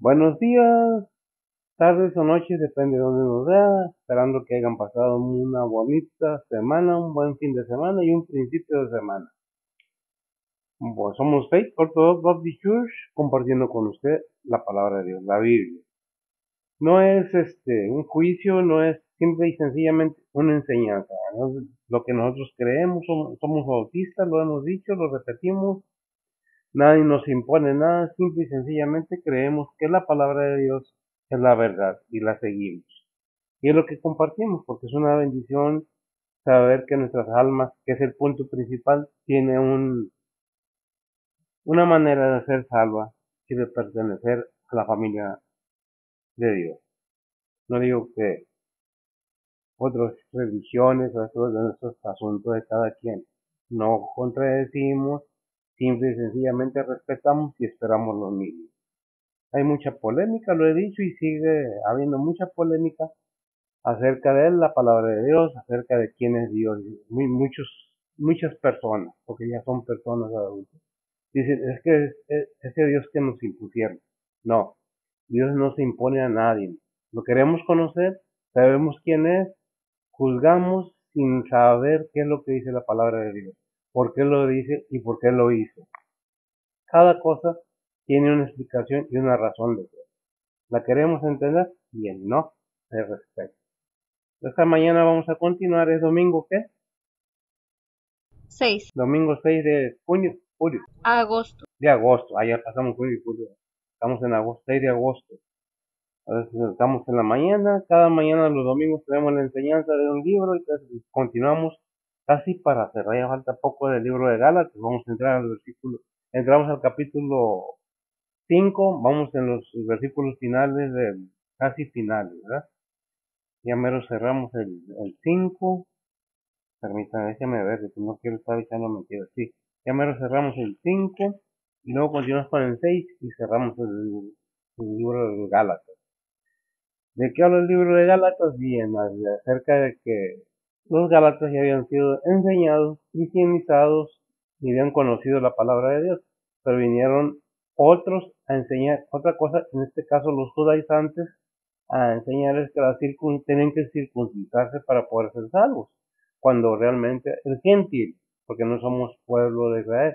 Buenos días, tardes o noches, depende de donde nos vea. Esperando que hayan pasado una bonita semana, un buen fin de semana y un principio de semana. Pues somos Faith Orthodox Baptist Church, compartiendo con usted la palabra de Dios, la Biblia. No es un juicio, no es simple y sencillamente una enseñanza, ¿no? Lo que nosotros creemos, somos bautistas, lo hemos dicho, lo repetimos. Nadie nos impone nada, simple y sencillamente creemos que la palabra de Dios es la verdad y la seguimos. Y es lo que compartimos, porque es una bendición saber que nuestras almas, que es el punto principal, tiene una manera de ser salva y de pertenecer a la familia de Dios. No digo que otras religiones o estos asuntos de cada quien. No contradecimos, simple y sencillamente respetamos y esperamos lo mismo. Hay mucha polémica, lo he dicho, y sigue habiendo mucha polémica acerca de la palabra de Dios, acerca de quién es Dios. Muchas personas, porque ya son personas adultas, dicen, es que es ese Dios que nos impusieron. No, Dios no se impone a nadie. Lo queremos conocer, sabemos quién es, juzgamos sin saber qué es lo que dice la palabra de Dios, por qué lo dice y por qué lo hizo. Cada cosa tiene una explicación y una razón de ser. ¿La queremos entender? Bien, no, se respeta. Esta mañana vamos a continuar, es domingo, ¿qué? 6. Domingo 6 de julio, Agosto. de agosto. Ya pasamos junio y julio. Estamos en agosto, 6 de agosto. A veces estamos en la mañana, cada mañana los domingos tenemos la enseñanza de un libro y continuamos casi para cerrar. Ya falta poco del libro de Gálatas. Vamos a entrar al versículo, entramos al capítulo 5, vamos en los versículos finales, casi finales, ¿verdad? Ya mero cerramos el 5. Permítame, déjame ver, que no quiero estar echando mentiras. Sí, ya mero cerramos el 5 y luego continuamos con el 6 y cerramos el libro de Gálatas. ¿De qué habla el libro de Gálatas? Bien, acerca de que los Gálatas ya habían sido enseñados, cristianizados y habían conocido la palabra de Dios, pero vinieron otros a enseñar otra cosa, en este caso los judaizantes, a enseñarles que tienen que circuncidarse para poder ser salvos, cuando realmente el gentil, porque no somos pueblo de Israel,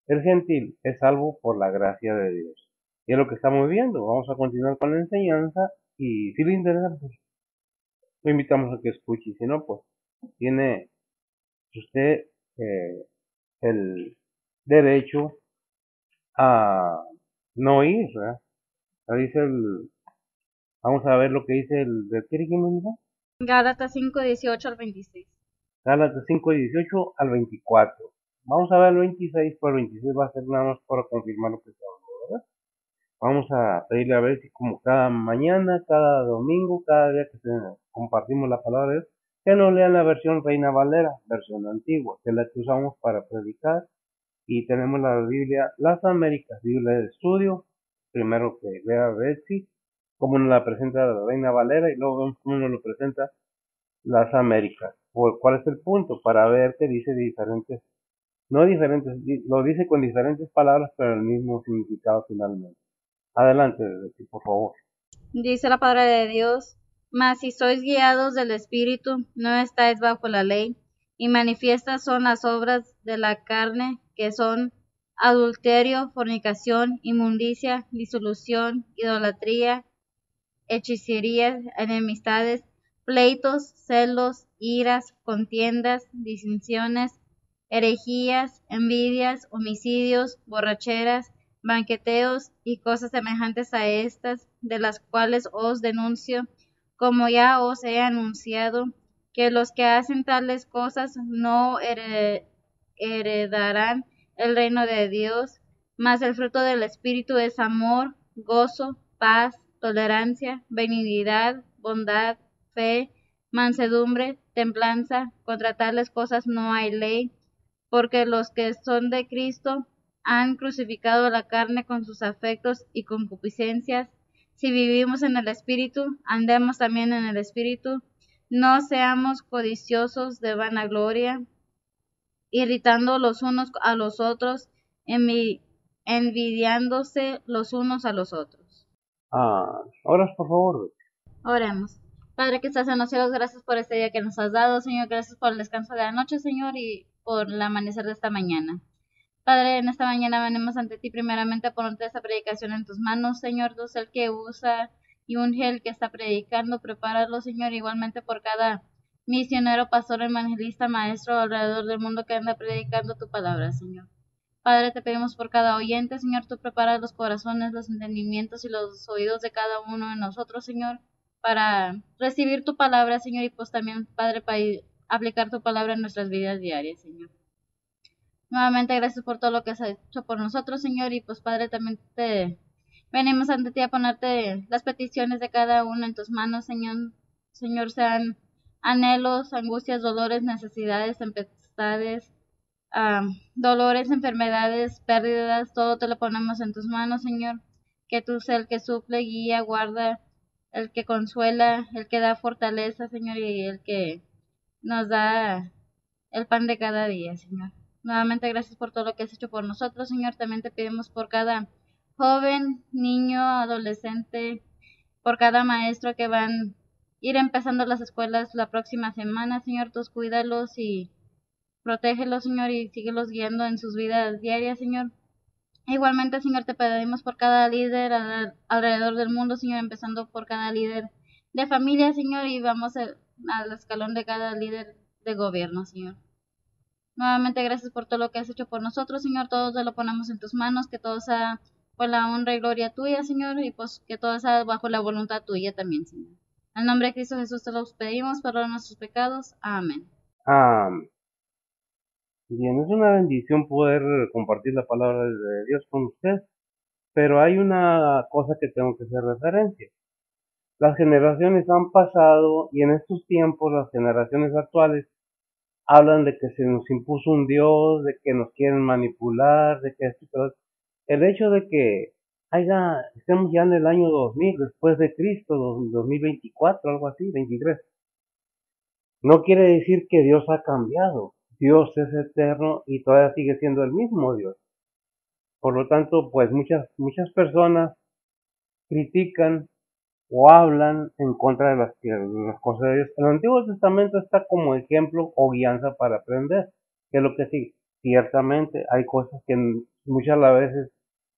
el gentil es salvo por la gracia de Dios. Y es lo que estamos viendo. Vamos a continuar con la enseñanza y si le interesa, pues lo invitamos a que escuche. Y si no, pues tiene usted el derecho a no ir, ¿verdad? Dice vamos a ver lo que dice el ¿qué dijimos, hija? Gálatas 5:18 al 26. Gálatas 5:18 al 24. Vamos a ver el 26, por el 26 va a ser nada más para confirmar lo que está hablando, ¿verdad? Vamos a pedirle a ver si como cada mañana, cada domingo, cada día que compartimos la palabra de Dios, que nos lean la versión Reina Valera, versión antigua, que es la que usamos para predicar. Y tenemos la Biblia Las Américas, Biblia de estudio. Primero que lea Betsy, cómo nos la presenta la Reina Valera, y luego vemos cómo nos lo presenta Las Américas. ¿Cuál es el punto? Para ver que dice diferentes, no diferentes, lo dice con diferentes palabras, pero el mismo significado finalmente. Adelante, Betsy, por favor. Dice la palabra de Dios: Mas si sois guiados del Espíritu, no estáis bajo la ley. Y manifiestas son las obras de la carne, que son adulterio, fornicación, inmundicia, disolución, idolatría, hechicerías, enemistades, pleitos, celos, iras, contiendas, disensiones, herejías, envidias, homicidios, borracheras, banqueteos y cosas semejantes a estas, de las cuales os denuncio, como ya os he anunciado, que los que hacen tales cosas no heredarán el reino de Dios. Mas el fruto del Espíritu es amor, gozo, paz, tolerancia, benignidad, bondad, fe, mansedumbre, templanza. Contra tales cosas no hay ley, porque los que son de Cristo han crucificado la carne con sus afectos y concupiscencias. Si vivimos en el Espíritu, andemos también en el Espíritu. No seamos codiciosos de vanagloria, irritando los unos a los otros, envidiándose los unos a los otros. Oras, por favor. Oremos. Padre que estás en los cielos, gracias por este día que nos has dado, Señor. Gracias por el descanso de la noche, Señor, y por el amanecer de esta mañana. Padre, en esta mañana venimos ante ti primeramente a ponerte esta predicación en tus manos, Señor. Tú eres el que usa y unge el que está predicando. Prepáralo, Señor, igualmente por cada misionero, pastor, evangelista, maestro alrededor del mundo que anda predicando tu palabra, Señor. Padre, te pedimos por cada oyente, Señor, tú preparas los corazones, los entendimientos y los oídos de cada uno de nosotros, Señor, para recibir tu palabra, Señor, y pues también, Padre, para aplicar tu palabra en nuestras vidas diarias, Señor. Nuevamente, gracias por todo lo que has hecho por nosotros, Señor, y pues, Padre, también te venimos ante ti a ponerte las peticiones de cada uno en tus manos, Señor. Señor, sean anhelos, angustias, dolores, necesidades, tempestades, dolores, enfermedades, pérdidas, todo te lo ponemos en tus manos, Señor. Que tú seas el que suple, guía, guarda, el que consuela, el que da fortaleza, Señor, y el que nos da el pan de cada día, Señor. Nuevamente, gracias por todo lo que has hecho por nosotros, Señor. También te pedimos por cada joven, niño, adolescente, por cada maestro que van a ir empezando las escuelas la próxima semana, Señor. Tú cuídalos y protégelos, Señor, y síguelos guiando en sus vidas diarias, Señor. Igualmente, Señor, te pedimos por cada líder alrededor del mundo, Señor, empezando por cada líder de familia, Señor, y vamos al escalón de cada líder de gobierno, Señor. Nuevamente, gracias por todo lo que has hecho por nosotros, Señor. Todo te lo ponemos en tus manos, que todo sea por la honra y gloria tuya, Señor, y pues que todo sea bajo la voluntad tuya también, Señor. En el nombre de Cristo Jesús te los pedimos, perdona nuestros pecados. Amén. Bien, es una bendición poder compartir la palabra de Dios con usted, pero hay una cosa que tengo que hacer referencia. Las generaciones han pasado y en estos tiempos las generaciones actuales hablan de que se nos impuso un Dios, de que nos quieren manipular, de que esto, pero el hecho de que estemos ya en el año 2000 después de Cristo, 2024, algo así, 23, no quiere decir que Dios ha cambiado. Dios es eterno y todavía sigue siendo el mismo Dios. Por lo tanto, pues muchas personas critican o hablan en contra de las cosas de Dios. El Antiguo Testamento está como ejemplo o guianza para aprender, que es lo que sí. Ciertamente hay cosas que muchas veces,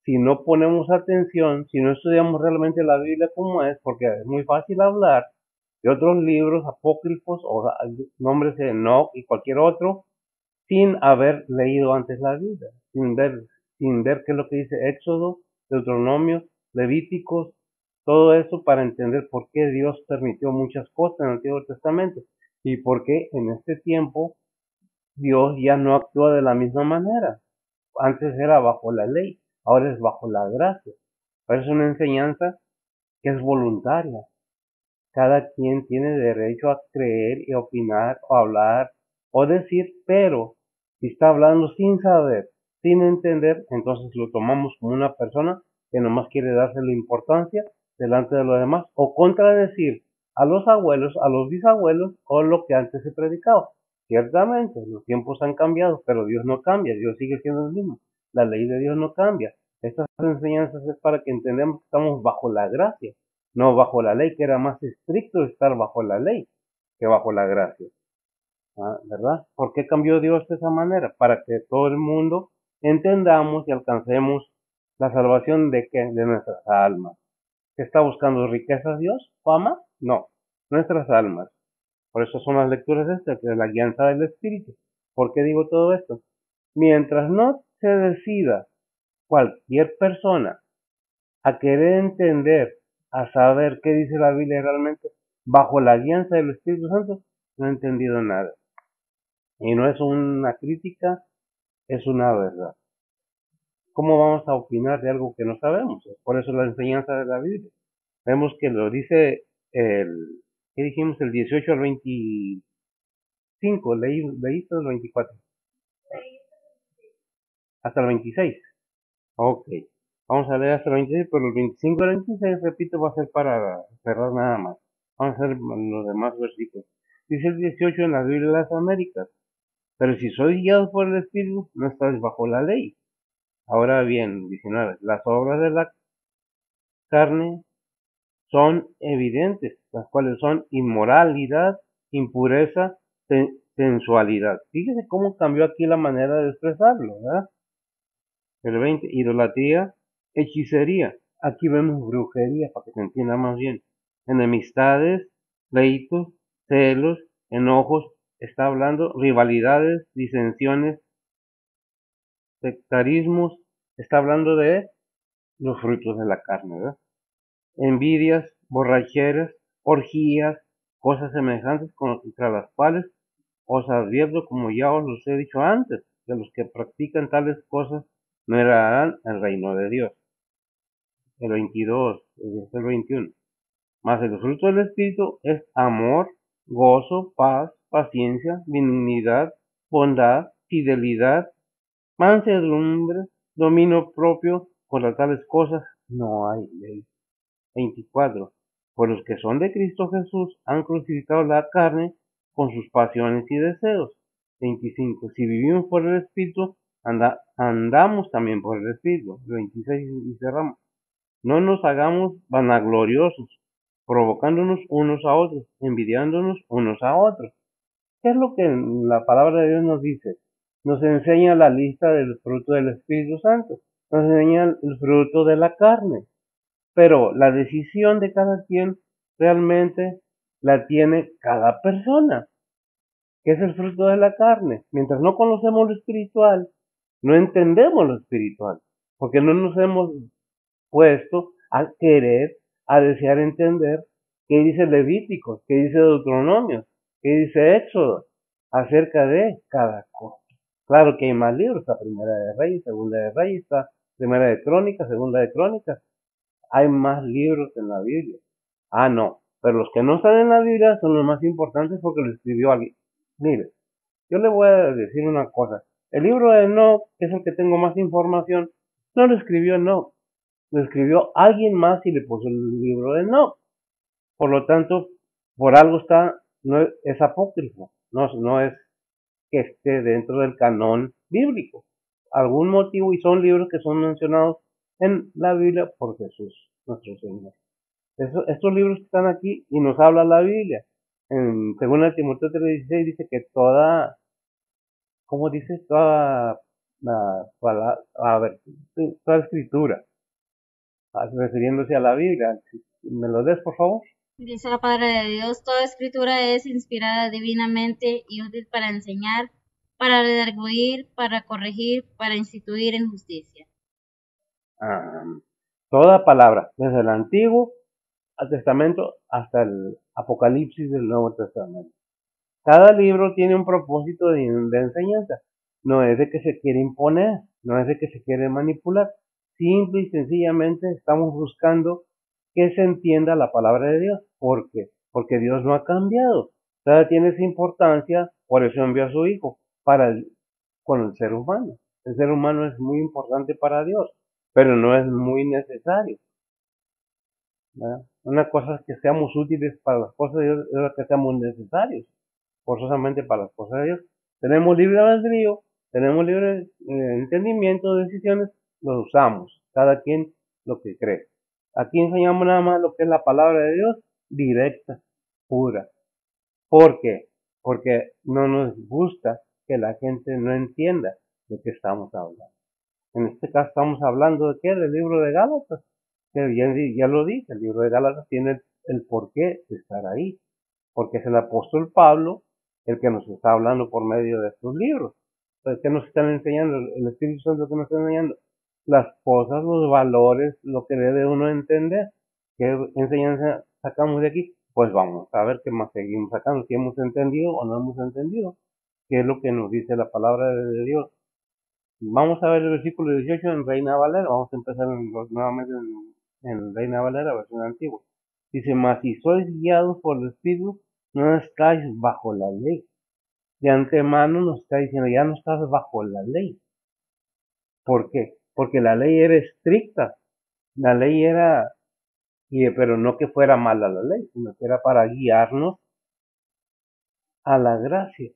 si no ponemos atención, si no estudiamos realmente la Biblia como es, porque es muy fácil hablar de otros libros apócrifos o nombres de Enoch y cualquier otro, sin haber leído antes la Biblia, sin ver qué es lo que dice Éxodo, Deuteronomio, Levíticos, todo eso para entender por qué Dios permitió muchas cosas en el Antiguo Testamento y por qué en este tiempo Dios ya no actúa de la misma manera. Antes era bajo la ley, ahora es bajo la gracia. Pero es una enseñanza que es voluntaria. Cada quien tiene derecho a creer y opinar o hablar o decir, pero si está hablando sin saber, sin entender, entonces lo tomamos como una persona que nomás quiere darse la importancia delante de los demás o contradecir a los abuelos, a los bisabuelos o lo que antes se predicaba. Ciertamente, los tiempos han cambiado, pero Dios no cambia, Dios sigue siendo el mismo. La ley de Dios no cambia. Estas enseñanzas es para que entendamos que estamos bajo la gracia, no bajo la ley, que era más estricto estar bajo la ley que bajo la gracia. ¿Verdad? ¿Por qué cambió Dios de esa manera? Para que todo el mundo entendamos y alcancemos la salvación de nuestras almas. ¿Qué está buscando riquezas Dios? ¿Fama? No, nuestras almas. Por eso son las lecturas de la guianza del Espíritu. ¿Por qué digo todo esto? Mientras no se decida cualquier persona a querer entender, a saber qué dice la Biblia realmente, bajo la guianza del Espíritu Santo, no he entendido nada. Y no es una crítica, es una verdad. ¿Cómo vamos a opinar de algo que no sabemos? Por eso la enseñanza de la Biblia. Vemos que lo dice ¿qué dijimos? El 18 al 25, leíste el 24, hasta el 26. Ok, vamos a leer hasta el 26, pero el 25 al 26, repito, va a ser para cerrar nada más. Vamos a hacer los demás versículos. Dice el 18 en la Biblia de las Américas, pero si sois guiados por el Espíritu, no estáis bajo la ley. Ahora bien, 19, las obras de la carne son evidentes, las cuales son inmoralidad, impureza, sensualidad. Fíjese cómo cambió aquí la manera de expresarlo, ¿verdad? El 20, idolatría, hechicería. Aquí vemos brujería, para que se entienda más bien. Enemistades, pleitos, celos, enojos. Está hablando rivalidades, disensiones, sectarismos. Está hablando de los frutos de la carne, ¿verdad? Envidias, borracheras, orgías, cosas semejantes contra las cuales os advierto, como ya os los he dicho antes, que los que practican tales cosas no heredarán el reino de Dios. El 22, el 21. Mas el fruto del Espíritu es amor, gozo, paz, paciencia, benignidad, bondad, fidelidad, mansedumbre, dominio propio. Contra tales cosas no hay ley. 24. Pues los que son de Cristo Jesús han crucificado la carne con sus pasiones y deseos. 25. Si vivimos por el Espíritu, andamos también por el Espíritu. 26 y cerramos. No nos hagamos vanagloriosos, provocándonos unos a otros, envidiándonos unos a otros. ¿Qué es lo que la palabra de Dios nos dice? Nos enseña la lista del fruto del Espíritu Santo. Nos enseña el fruto de la carne. Pero la decisión de cada quien realmente la tiene cada persona, que es el fruto de la carne. Mientras no conocemos lo espiritual, no entendemos lo espiritual, porque no nos hemos puesto a querer, a desear entender qué dice Levítico, qué dice Deuteronomio, qué dice Éxodo, acerca de cada cosa. Claro que hay más libros, está Primera de Reyes, Segunda de Reyes, está Primera de Crónicas, Segunda de Crónicas. Hay más libros en la Biblia. Ah, no, pero los que no están en la Biblia son los más importantes porque lo escribió alguien. Mire, yo le voy a decir una cosa. El libro de Enoch, que es el que tengo más información, no lo escribió Enoch, lo escribió alguien más y le puso el libro de Enoch. Por lo tanto, por algo está, no es apócrifo, no es que esté dentro del canon bíblico. Algún motivo, y son libros que son mencionados en la Biblia por Jesús, nuestro Señor. Estos libros que están aquí y nos habla la Biblia. Según el Timoteo 3:16 dice que toda, ¿cómo dice? Toda la palabra, a ver, toda escritura, refiriéndose a la Biblia. ¿Me lo des, por favor? Dice la palabra de Dios, toda escritura es inspirada divinamente y útil para enseñar, para redarguir, para corregir, para instituir en justicia. Toda palabra, desde el Antiguo Testamento hasta el Apocalipsis del Nuevo Testamento. Cada libro tiene un propósito de enseñanza. No es de que se quiere imponer, no es de que se quiere manipular. Simple y sencillamente estamos buscando que se entienda la palabra de Dios. ¿Por qué? Porque Dios no ha cambiado. Todavía tiene esa importancia, por eso envió a su Hijo, con el ser humano. El ser humano es muy importante para Dios, pero no es muy necesario, ¿verdad? Una cosa es que seamos útiles para las cosas de Dios, es la que seamos necesarios, forzosamente para las cosas de Dios. Tenemos libre albedrío, tenemos libre entendimiento, decisiones, los usamos, cada quien lo que cree. Aquí enseñamos nada más lo que es la palabra de Dios, directa, pura. ¿Por qué? Porque no nos gusta que la gente no entienda de qué estamos hablando. En este caso estamos hablando de qué, del libro de Gálatas. Pero ya lo dice, el libro de Gálatas tiene el porqué de estar ahí. Porque es el apóstol Pablo el que nos está hablando por medio de estos libros. Entonces, ¿qué nos están enseñando? El Espíritu Santo que nos está enseñando las cosas, los valores, lo que debe uno entender. ¿Qué enseñanza sacamos de aquí? Pues vamos a ver qué más seguimos sacando, si hemos entendido o no hemos entendido, qué es lo que nos dice la palabra de Dios. Vamos a ver el versículo 18 en Reina Valera. Vamos a empezar nuevamente en Reina Valera, versión antigua. Dice, mas si sois guiados por el Espíritu, no estáis bajo la ley. De antemano nos está diciendo, ya no estás bajo la ley. ¿Por qué? Porque la ley era estricta. La ley era, pero no que fuera mala la ley, sino que era para guiarnos a la gracia.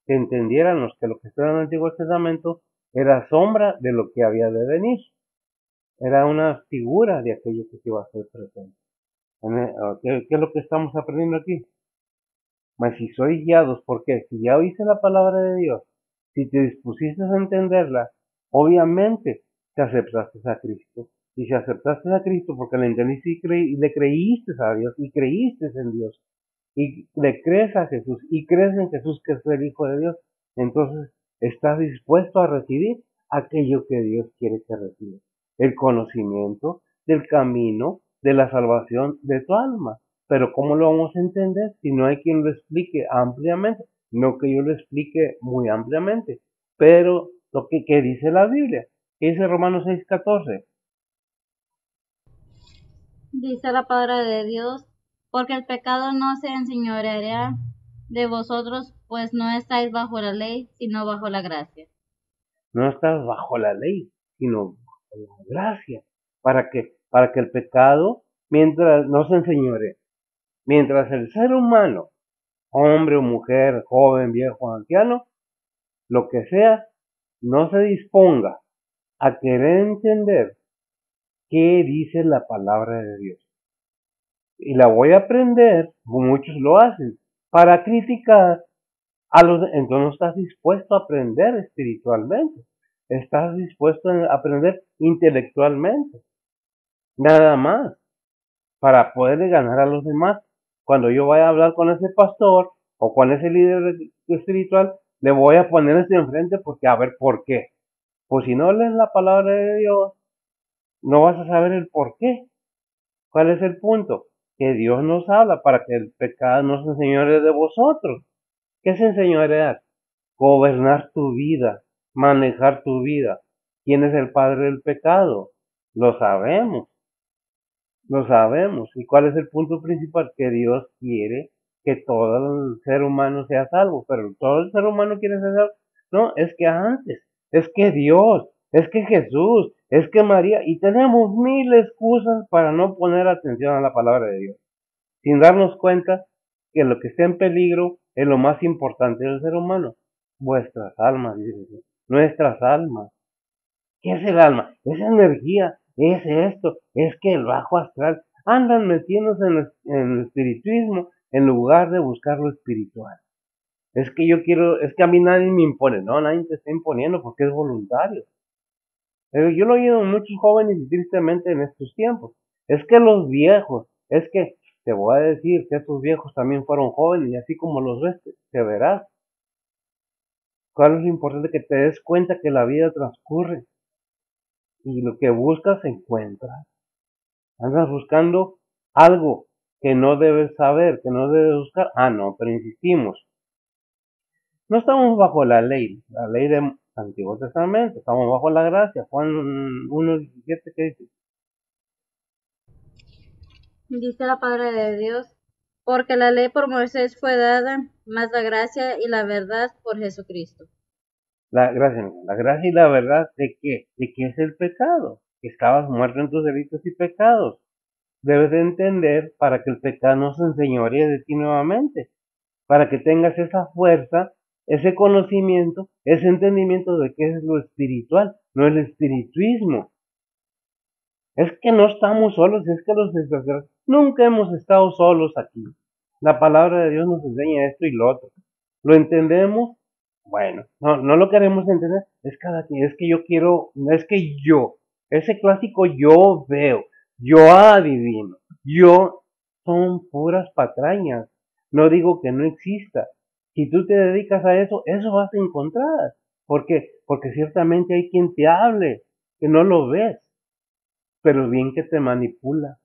Que entendiéramos que lo que está en el Antiguo Testamento era sombra de lo que había de venir. Era una figura de aquello que se iba a hacer presente. ¿Qué es lo que estamos aprendiendo aquí? Mas si sois guiados, ¿por qué? Si ya oíste la palabra de Dios, si te dispusiste a entenderla, obviamente te aceptaste a Cristo. Y si aceptaste a Cristo porque le entendiste y le creíste a Dios y creíste en Dios y le crees a Jesús y crees en Jesús que es el Hijo de Dios, entonces estás dispuesto a recibir aquello que Dios quiere que recibas. El conocimiento del camino de la salvación de tu alma. Pero ¿cómo lo vamos a entender si no hay quien lo explique ampliamente? No que yo lo explique muy ampliamente, pero lo que dice la Biblia, que dice Romanos 6:14. Dice la palabra de Dios, porque el pecado no se enseñoreará de vosotros, pues no estáis bajo la ley, sino bajo la gracia. No estás bajo la ley, sino bajo la gracia. Para que el pecado, mientras no se enseñore, mientras el ser humano, hombre o mujer, joven, viejo, anciano, lo que sea, no se disponga a querer entender qué dice la palabra de Dios. Y la voy a aprender, como muchos lo hacen, para criticar a los... Entonces no estás dispuesto a aprender espiritualmente, estás dispuesto a aprender intelectualmente, nada más, para poderle ganar a los demás. Cuando yo vaya a hablar con ese pastor o con ese líder espiritual, le voy a poner esto enfrente porque a ver por qué. Pues si no lees la palabra de Dios, no vas a saber el por qué. ¿Cuál es el punto? Que Dios nos habla para que el pecado no se enseñoree de vosotros. ¿Qué es enseñorear? Gobernar tu vida, manejar tu vida. ¿Quién es el padre del pecado? Lo sabemos, lo sabemos. ¿Y cuál es el punto principal? Que Dios quiere que todo el ser humano sea salvo, pero todo el ser humano quiere ser salvo. No, es que antes, es que Dios, es que Jesús, es que María, y tenemos mil excusas para no poner atención a la palabra de Dios, sin darnos cuenta que lo que está en peligro es lo más importante del ser humano, vuestras almas, dice Dios, nuestras almas. ¿Qué es el alma? Es energía, es esto, es que el bajo astral andan metiéndose en el espiritismo en lugar de buscar lo espiritual. Es que yo quiero, es que a mí nadie me impone, no, nadie te está imponiendo porque es voluntario. Yo lo he oído en muchos jóvenes y tristemente en estos tiempos. Es que los viejos, es que te voy a decir que estos viejos también fueron jóvenes y así como los ves, te verás. ¿Cuál es lo importante? Que te des cuenta que la vida transcurre y lo que buscas se encuentra. Andas buscando algo que no debes saber, que no debes buscar. Ah, no, pero insistimos. No estamos bajo la ley del Antiguo Testamento, estamos bajo la gracia. Juan 1:17, ¿qué dice? Dice la palabra de Dios, porque la ley por Moisés fue dada, mas la gracia y la verdad por Jesucristo. La gracia y la verdad de qué? De qué es el pecado. Que estabas muerto en tus delitos y pecados. Debes de entender para que el pecado no se enseñoree de ti nuevamente, para que tengas esa fuerza, ese conocimiento, ese entendimiento de qué es lo espiritual, no el espiritismo. Es que no estamos solos, es que los desgraciados nunca hemos estado solos aquí. La palabra de Dios nos enseña esto y lo otro. ¿Lo entendemos? Bueno, no lo queremos entender. Es cada quien, es que yo quiero, es que yo, ese clásico yo veo, yo adivino, yo, son puras patrañas. No digo que no exista. Si tú te dedicas a eso, eso vas a encontrar. ¿Por qué? Porque ciertamente hay quien te hable, que no lo ves, pero bien que te manipula,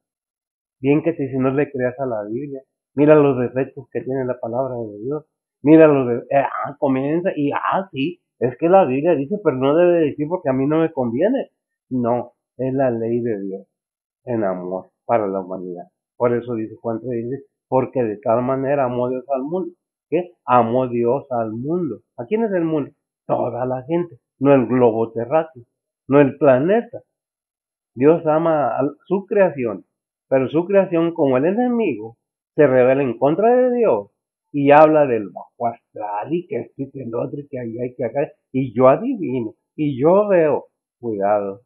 bien que te dice no le creas a la Biblia, mira los defectos que tiene la palabra de Dios, mira los de, comienza y, sí, es que la Biblia dice, pero no debe decir porque a mí no me conviene. No, es la ley de Dios en amor para la humanidad. Por eso dice Juan 3, dice, porque de tal manera amó Dios al mundo, que amó Dios al mundo. ¿A quién es el mundo? Toda la gente, no el globo terráqueo, no el planeta. Dios ama a su creación, pero su creación, como el enemigo, se revela en contra de Dios y habla del bajo astral y que esto y que el otro y que allá y que acá, y yo adivino, y yo veo, cuidado,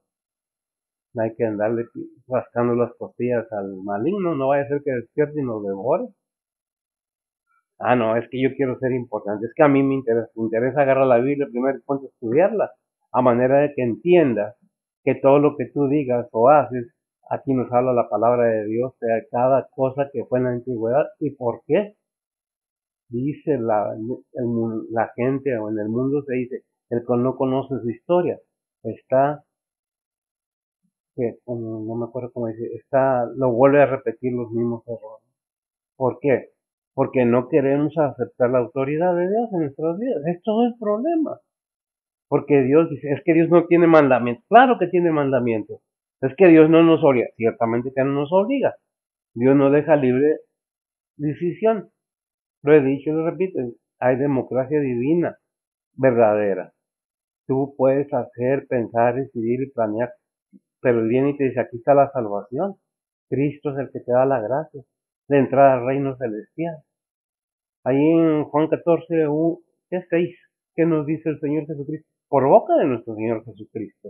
No hay que andarle rascando las costillas al maligno, no vaya a ser que despierte y nos devore. Ah, no, es que yo quiero ser importante, es que a mí me interesa agarrar la Biblia primero y ponte a estudiarla, a manera de que entiendas que todo lo que tú digas o haces, aquí nos habla la palabra de Dios de cada cosa que fue en la antigüedad y por qué. Dice la gente o en el mundo se dice, el que no conoce su historia, está, que no me acuerdo cómo dice, está, lo vuelve a repetir los mismos errores. ¿Por qué? Porque no queremos aceptar la autoridad de Dios en nuestras vidas. Es todo el problema. Porque Dios dice, es que Dios no tiene mandamientos. Claro que tiene mandamientos. Es que Dios no nos obliga. Ciertamente que no nos obliga. Dios nos deja libre decisión. Lo he dicho y lo repito. Hay democracia divina verdadera. Tú puedes hacer, pensar, decidir y planear. Pero él viene y te dice, aquí está la salvación. Cristo es el que te da la gracia de entrar al reino celestial. Ahí en Juan 14, 6, ¿qué nos dice el Señor Jesucristo? Por boca de nuestro Señor Jesucristo.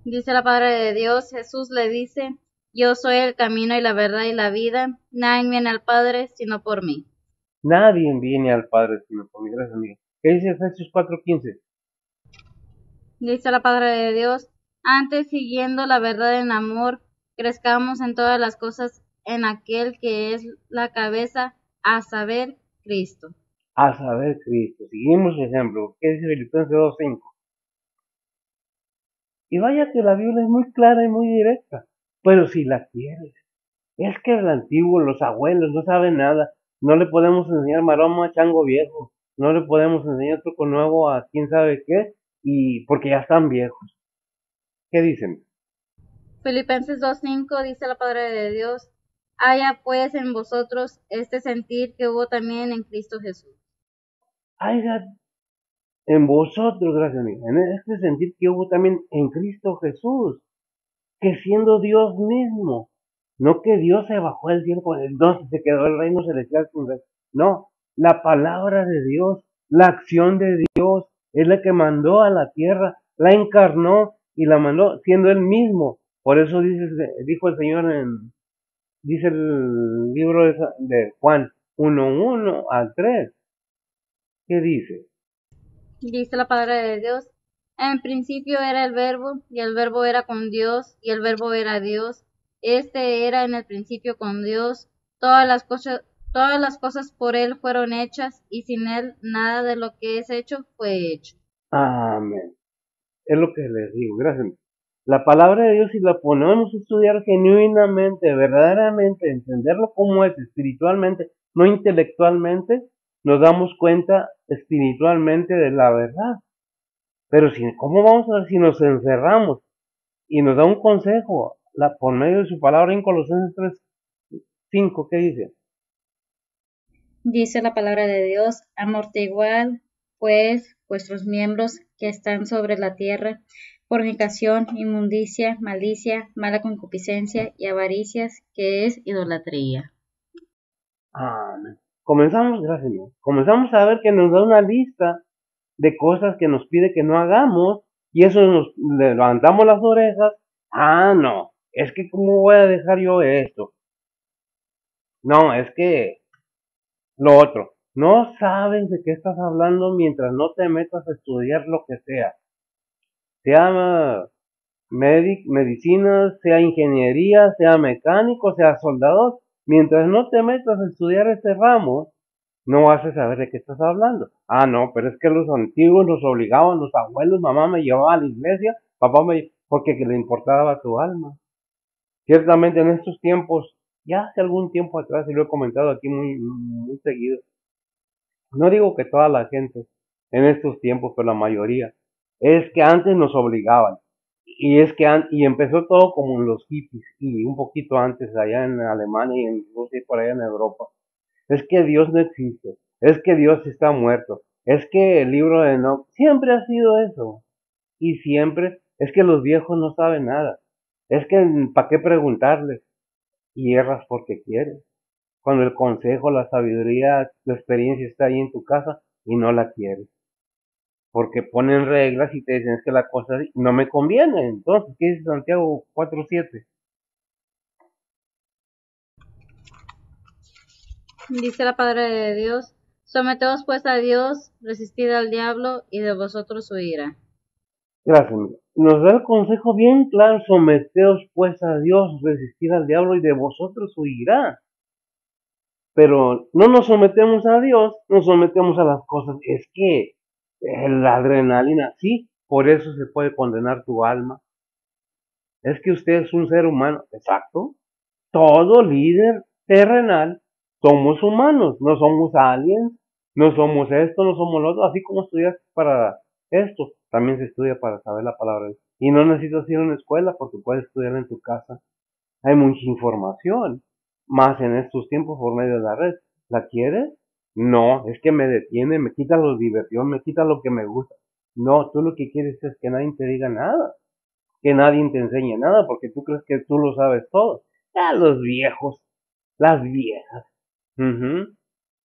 Dice la palabra de Dios, Jesús le dice, yo soy el camino y la verdad y la vida, nadie viene al Padre sino por mí. Nadie viene al Padre sino por mi gracia, amigo. ¿Qué dice Efesios 4:15? Dice la palabra de Dios, antes siguiendo la verdad en amor, crezcamos en todas las cosas en aquel que es la cabeza, a saber, Cristo. A saber, Cristo. Seguimos el ejemplo. ¿Qué dice Filipenses 2:5? Y vaya que la Biblia es muy clara y muy directa. Pero si la quieres. Es que el antiguo, los abuelos, no saben nada. No le podemos enseñar maroma a chango viejo. No le podemos enseñar truco nuevo a quién sabe qué. Y porque ya están viejos. ¿Qué dicen? Filipenses 2:5 dice la palabra de Dios, haya pues en vosotros este sentir que hubo también en Cristo Jesús. Haya en vosotros, gracias a mí, en este sentir que hubo también en Cristo Jesús, que siendo Dios mismo, no que Dios se bajó al cielo, entonces se quedó el reino celestial, no, la palabra de Dios, la acción de Dios, es la que mandó a la tierra, la encarnó y la mandó siendo él mismo. Por eso dijo el Señor dice el libro de Juan 1:1 al 3, ¿qué dice? Dice la palabra de Dios, en principio era el verbo, y el verbo era con Dios, y el verbo era Dios. Este era en el principio con Dios. Todas las cosas por él fueron hechas, y sin él nada de lo que es hecho fue hecho. Amén. Es lo que les digo, gracias. La palabra de Dios, si la ponemos a estudiar genuinamente, verdaderamente, entenderlo como es espiritualmente, no intelectualmente, nos damos cuenta espiritualmente de la verdad. Pero si, ¿cómo vamos a ver si nos encerramos? Y nos da un consejo por medio de su palabra en Colosenses 3:5, ¿qué dice? Dice la palabra de Dios, amortiguad pues vuestros miembros que están sobre la tierra, fornicación, inmundicia, malicia, mala concupiscencia y avaricias, que es idolatría. Amén. Comenzamos a ver que nos da una lista de cosas que nos pide que no hagamos y eso nos levantamos las orejas. Ah, no, es que ¿cómo voy a dejar yo esto? No, es que lo otro. No sabes de qué estás hablando mientras no te metas a estudiar lo que sea medicina, sea ingeniería, sea mecánico, sea soldador. Mientras no te metas a estudiar este ramo, no vas a saber de qué estás hablando. Ah, no, pero es que los antiguos nos obligaban, los abuelos, mamá me llevaba a la iglesia, porque le importaba su alma. Ciertamente en estos tiempos, ya hace algún tiempo atrás, y lo he comentado aquí muy seguido, no digo que toda la gente en estos tiempos, pero la mayoría, es que antes nos obligaban. Y es que y empezó todo como en los hippies y un poquito antes allá en Alemania y en Rusia y por allá en Europa. Es que Dios no existe, es que Dios está muerto, es que el libro de Enoch siempre ha sido eso. Y siempre es que los viejos no saben nada. Es que ¿para qué preguntarles? Y erras porque quieres. Cuando el consejo, la sabiduría, la experiencia está ahí en tu casa y no la quieres. porque ponen reglas y te dicen es que la cosa no me conviene. Entonces, ¿qué dice Santiago 4:7? Dice la palabra de Dios, someteos pues a Dios, resistid al diablo, y de vosotros huirá. Gracias, amigo. Nos da el consejo bien claro, someteos pues a Dios, resistid al diablo y de vosotros huirá. Pero no nos sometemos a Dios, nos sometemos a las cosas. Es que la adrenalina, sí, por eso se puede condenar tu alma. Es que usted es un ser humano, exacto. Todo líder terrenal somos humanos, no somos aliens, no somos esto, no somos lo otro. Así como estudias para esto, también se estudia para saber la palabra de Dios. Y no necesitas ir a una escuela porque puedes estudiar en tu casa. Hay mucha información, más en estos tiempos por medio de la red. ¿La quieres? No, es que me detiene, me quita la diversión, me quita lo que me gusta. No, tú lo que quieres es que nadie te diga nada, que nadie te enseñe nada, porque tú crees que tú lo sabes todo. Ya los viejos, las viejas. Ujú.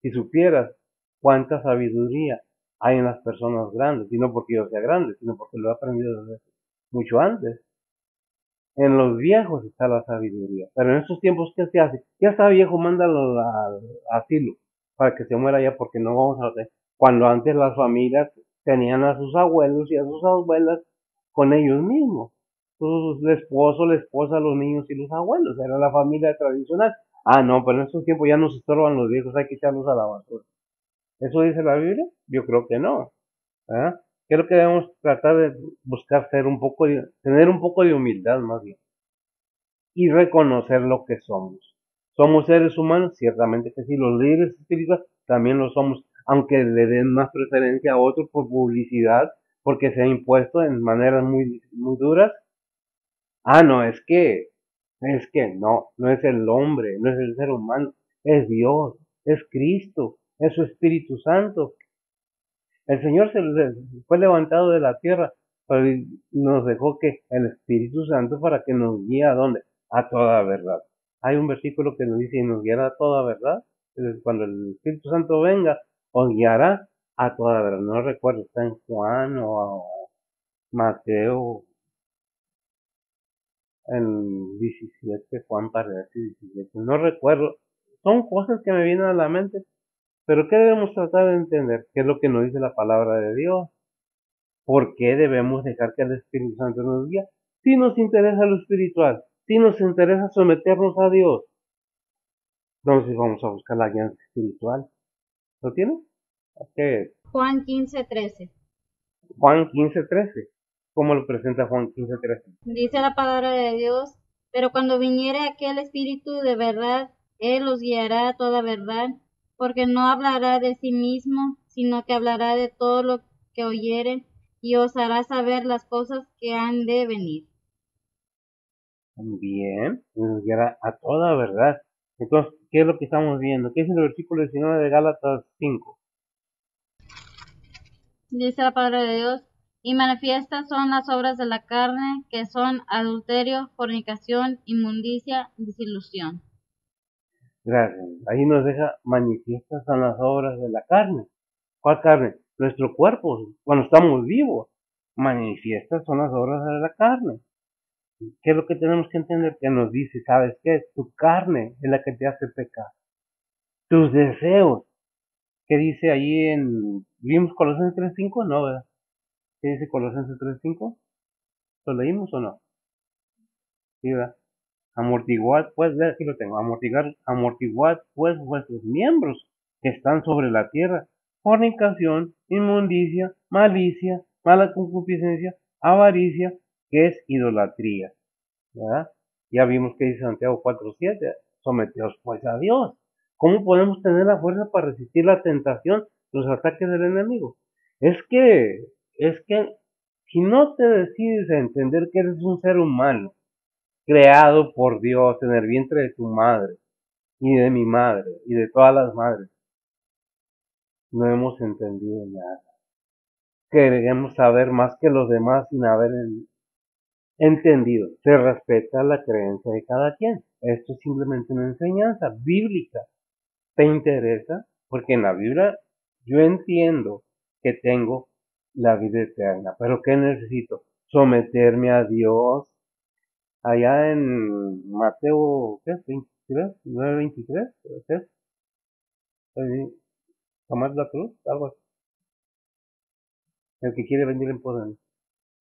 Si supieras cuánta sabiduría hay en las personas grandes, y no porque yo sea grande, sino porque lo he aprendido desde mucho antes. En los viejos está la sabiduría. Pero en estos tiempos, ¿qué se hace? Ya está viejo, mándalo al asilo para que se muera ya porque no vamos a hacer. Cuando antes las familias tenían a sus abuelos y a sus abuelas con ellos mismos. El esposo, la esposa, los niños y los abuelos. Era la familia tradicional. Ah, no, pero en estos tiempos ya nos estorban los viejos, hay que echarlos a la basura. ¿Eso dice la Biblia? Yo creo que no. ¿Verdad? Creo que debemos tratar de buscar ser un poco, tener un poco de humildad más bien y reconocer lo que somos. ¿Somos seres humanos? Ciertamente que sí. Los líderes espirituales también lo somos, aunque le den más preferencia a otros por publicidad, porque se ha impuesto en maneras muy, muy duras. Ah, no, es que no es el hombre, no es el ser humano, es Dios, es Cristo, es su Espíritu Santo. El Señor fue levantado de la tierra, pero nos dejó que el Espíritu Santo para que nos guíe a dónde, a toda verdad. Hay un versículo que nos dice y nos guiará a toda verdad. Cuando el Espíritu Santo venga, os guiará a toda verdad. No recuerdo, está en Juan o Mateo, en 17, Juan parece 17, no recuerdo. Son cosas que me vienen a la mente, pero ¿qué debemos tratar de entender? ¿Qué es lo que nos dice la palabra de Dios? ¿Por qué debemos dejar que el Espíritu Santo nos guíe? Si nos interesa lo espiritual, si nos interesa someternos a Dios, entonces vamos a buscar la guía espiritual. ¿Lo tiene? ¿Qué es? Juan 15:13. Juan 15:13. ¿Cómo lo presenta Juan 15:13? Dice la palabra de Dios, pero cuando viniere aquel Espíritu de verdad, Él los guiará a toda verdad, porque no hablará de sí mismo, sino que hablará de todo lo que oyere, y os hará saber las cosas que han de venir. Bien, nos guiará a toda verdad. Entonces, ¿qué es lo que estamos viendo? ¿Qué es el versículo 19 de Gálatas 5? Dice la palabra de Dios, y manifiestas son las obras de la carne, que son adulterio, fornicación, inmundicia, disilusión. Gracias. Ahí nos deja manifiestas son las obras de la carne. ¿Cuál carne? Nuestro cuerpo, cuando estamos vivos. Manifiestas son las obras de la carne. ¿Qué es lo que tenemos que entender? Que nos dice, ¿sabes qué? Tu carne es la que te hace pecar. Tus deseos. ¿Qué dice ahí en... ¿Vimos Colosenses 3:5? No, ¿verdad? ¿Qué dice Colosenses 3:5? ¿Lo leímos o no? Sí, ¿verdad? Amortiguad, pues, aquí lo tengo. Amortiguad, pues, vuestros miembros que están sobre la tierra. Fornicación, inmundicia, malicia, mala concupiscencia, avaricia, que es idolatría. ¿Verdad? Ya vimos que dice Santiago 4:7, someteos pues a Dios. ¿Cómo podemos tener la fuerza para resistir la tentación, los ataques del enemigo? Es que, es que, si no te decides a entender que eres un ser humano, creado por Dios en el vientre de tu madre, y de mi madre, y de todas las madres, no hemos entendido nada. Queremos saber más que los demás sin haber entendido. Se respeta la creencia de cada quien. Esto es simplemente una enseñanza bíblica. ¿Te interesa? Porque en la Biblia yo entiendo que tengo la vida eterna. ¿Pero qué necesito? Someterme a Dios. Allá en Mateo, ¿qué? 23, 9:23, ¿qué es? Ahí, tomar la cruz, algo así. El que quiere venir en pos de mí.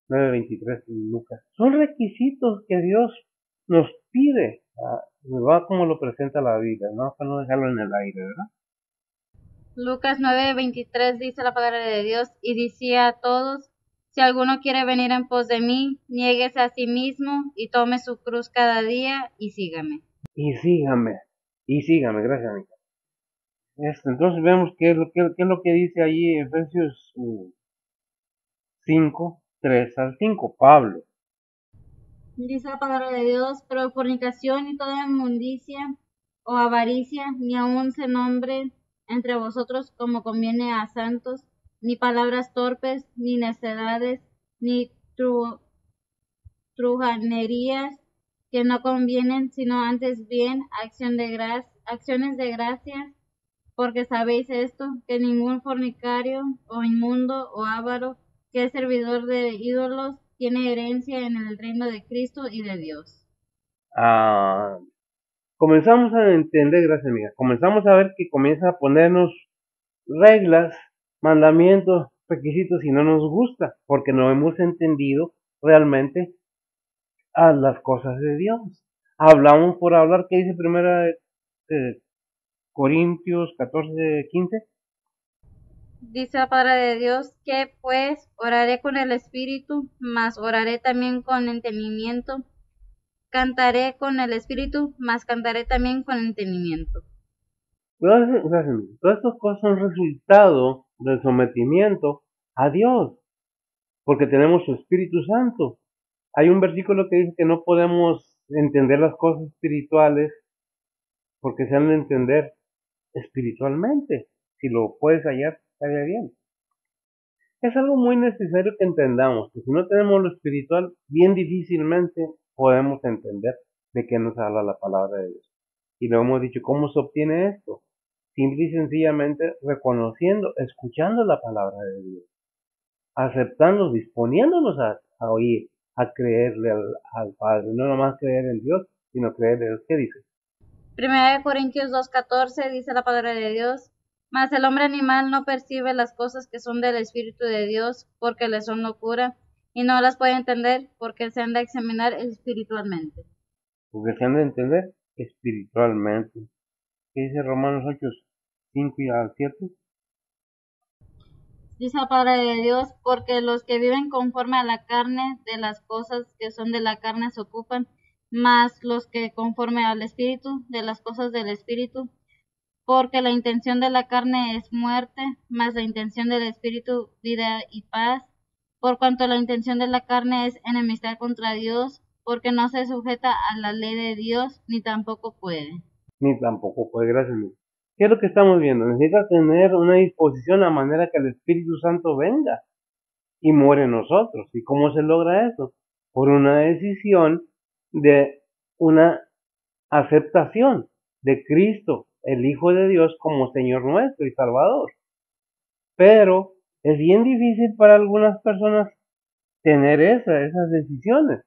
9:23 en Lucas. Son requisitos que Dios nos pide. Va como lo presenta la Biblia, ¿no? Para no dejarlo en el aire, ¿verdad? Lucas 9:23 dice la palabra de Dios y decía a todos, si alguno quiere venir en pos de mí, niéguese a sí mismo y tome su cruz cada día y sígame. Y sígame, gracias, amiga. Entonces vemos qué es lo que dice allí en Efesios 5, 3 al 5, Pablo. Dice la palabra de Dios, pero fornicación y toda inmundicia o avaricia, ni aun se nombre entre vosotros como conviene a santos, ni palabras torpes, ni necedades, ni truhanerías que no convienen, sino antes bien acciones de gracias, porque sabéis esto, que ningún fornicario o inmundo o avaro que es servidor de ídolos tiene herencia en el reino de Cristo y de Dios. Ah, comenzamos a entender, gracias amiga, comenzamos a ver que comienza a ponernos reglas, mandamientos, requisitos y no nos gusta, porque no hemos entendido realmente a las cosas de Dios. Hablamos por hablar, ¿qué dice primera Corintios 14:15? Dice la palabra de Dios que pues oraré con el espíritu, mas oraré también con entendimiento, cantaré con el espíritu, mas cantaré también con entendimiento. Todas estas cosas son resultado del sometimiento a Dios, porque tenemos su Espíritu Santo. Hay un versículo que dice que no podemos entender las cosas espirituales porque se han de entender espiritualmente. Si lo puedes hallar, estaría bien. Es algo muy necesario que entendamos, que si no tenemos lo espiritual, bien difícilmente podemos entender de qué nos habla la palabra de Dios. Y lo hemos dicho, ¿cómo se obtiene esto? Simple y sencillamente reconociendo, escuchando la palabra de Dios, aceptando, disponiéndonos a oír, a creerle al Padre, no nomás creer en Dios, sino creer en Dios. ¿Qué dice? Primera de Corintios 2:14 dice la palabra de Dios, mas el hombre animal no percibe las cosas que son del Espíritu de Dios porque le son locura y no las puede entender porque se han de examinar espiritualmente. Porque se han de entender espiritualmente. ¿Qué dice Romanos 8, 5 y al 7? Dice la palabra de Dios, porque los que viven conforme a la carne, de las cosas que son de la carne se ocupan, mas los que conforme al Espíritu, de las cosas del Espíritu, porque la intención de la carne es muerte, mas la intención del Espíritu vida y paz, por cuanto la intención de la carne es enemistad contra Dios, porque no se sujeta a la ley de Dios, ni tampoco puede. Ni tampoco puede, gracias. ¿Qué es lo que estamos viendo? Necesita tener una disposición a manera que el Espíritu Santo venga y muere en nosotros. ¿Y cómo se logra eso? Por una decisión de una aceptación de Cristo, el Hijo de Dios, como Señor nuestro y Salvador. Pero es bien difícil para algunas personas tener esas decisiones.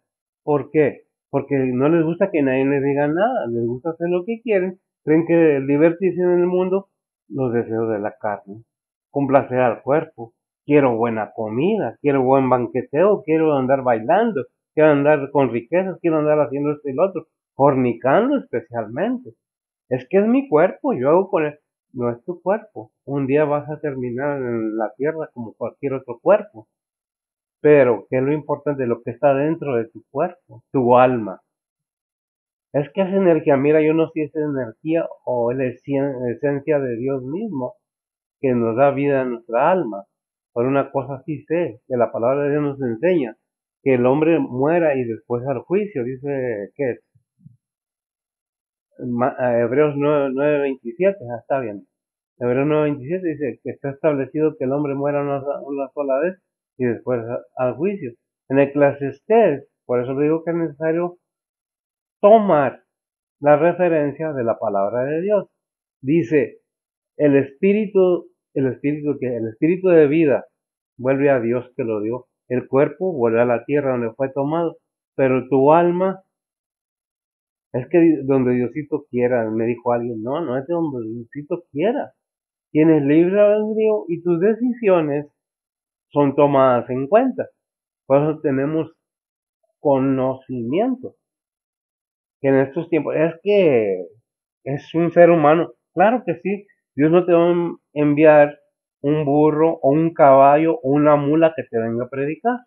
¿Por qué? Porque no les gusta que nadie les diga nada, les gusta hacer lo que quieren, creen que el divertirse en el mundo, los deseos de la carne, complacer al cuerpo, quiero buena comida, quiero buen banqueteo, quiero andar bailando, quiero andar con riquezas, quiero andar haciendo esto y lo otro, fornicando especialmente. Es que es mi cuerpo, yo hago con él. No es tu cuerpo. Un día vas a terminar en la tierra como cualquier otro cuerpo. Pero, ¿qué es lo importante? Lo que está dentro de tu cuerpo, tu alma. Es que es energía. Mira, yo no sé si es energía o es la esencia de Dios mismo que nos da vida a nuestra alma. Por una cosa sí sé, que la palabra de Dios nos enseña que el hombre muera y después al juicio. Dice, ¿qué es? Hebreos 9:27, está bien. Hebreos 9:27 dice que está establecido que el hombre muera una sola vez y después al juicio. En Eclesiastés, por eso digo que es necesario tomar la referencia de la palabra de Dios. Dice, el espíritu de vida vuelve a Dios que lo dio. El cuerpo vuelve a la tierra donde fue tomado, pero tu alma es que donde Diosito quiera, me dijo alguien, no, no es de donde Diosito quiera. Tienes libre albedrío y tus decisiones son tomadas en cuenta. Por eso tenemos conocimiento. Que en estos tiempos, es que es un ser humano. Claro que sí. Dios no te va a enviar un burro o un caballo o una mula que te venga a predicar.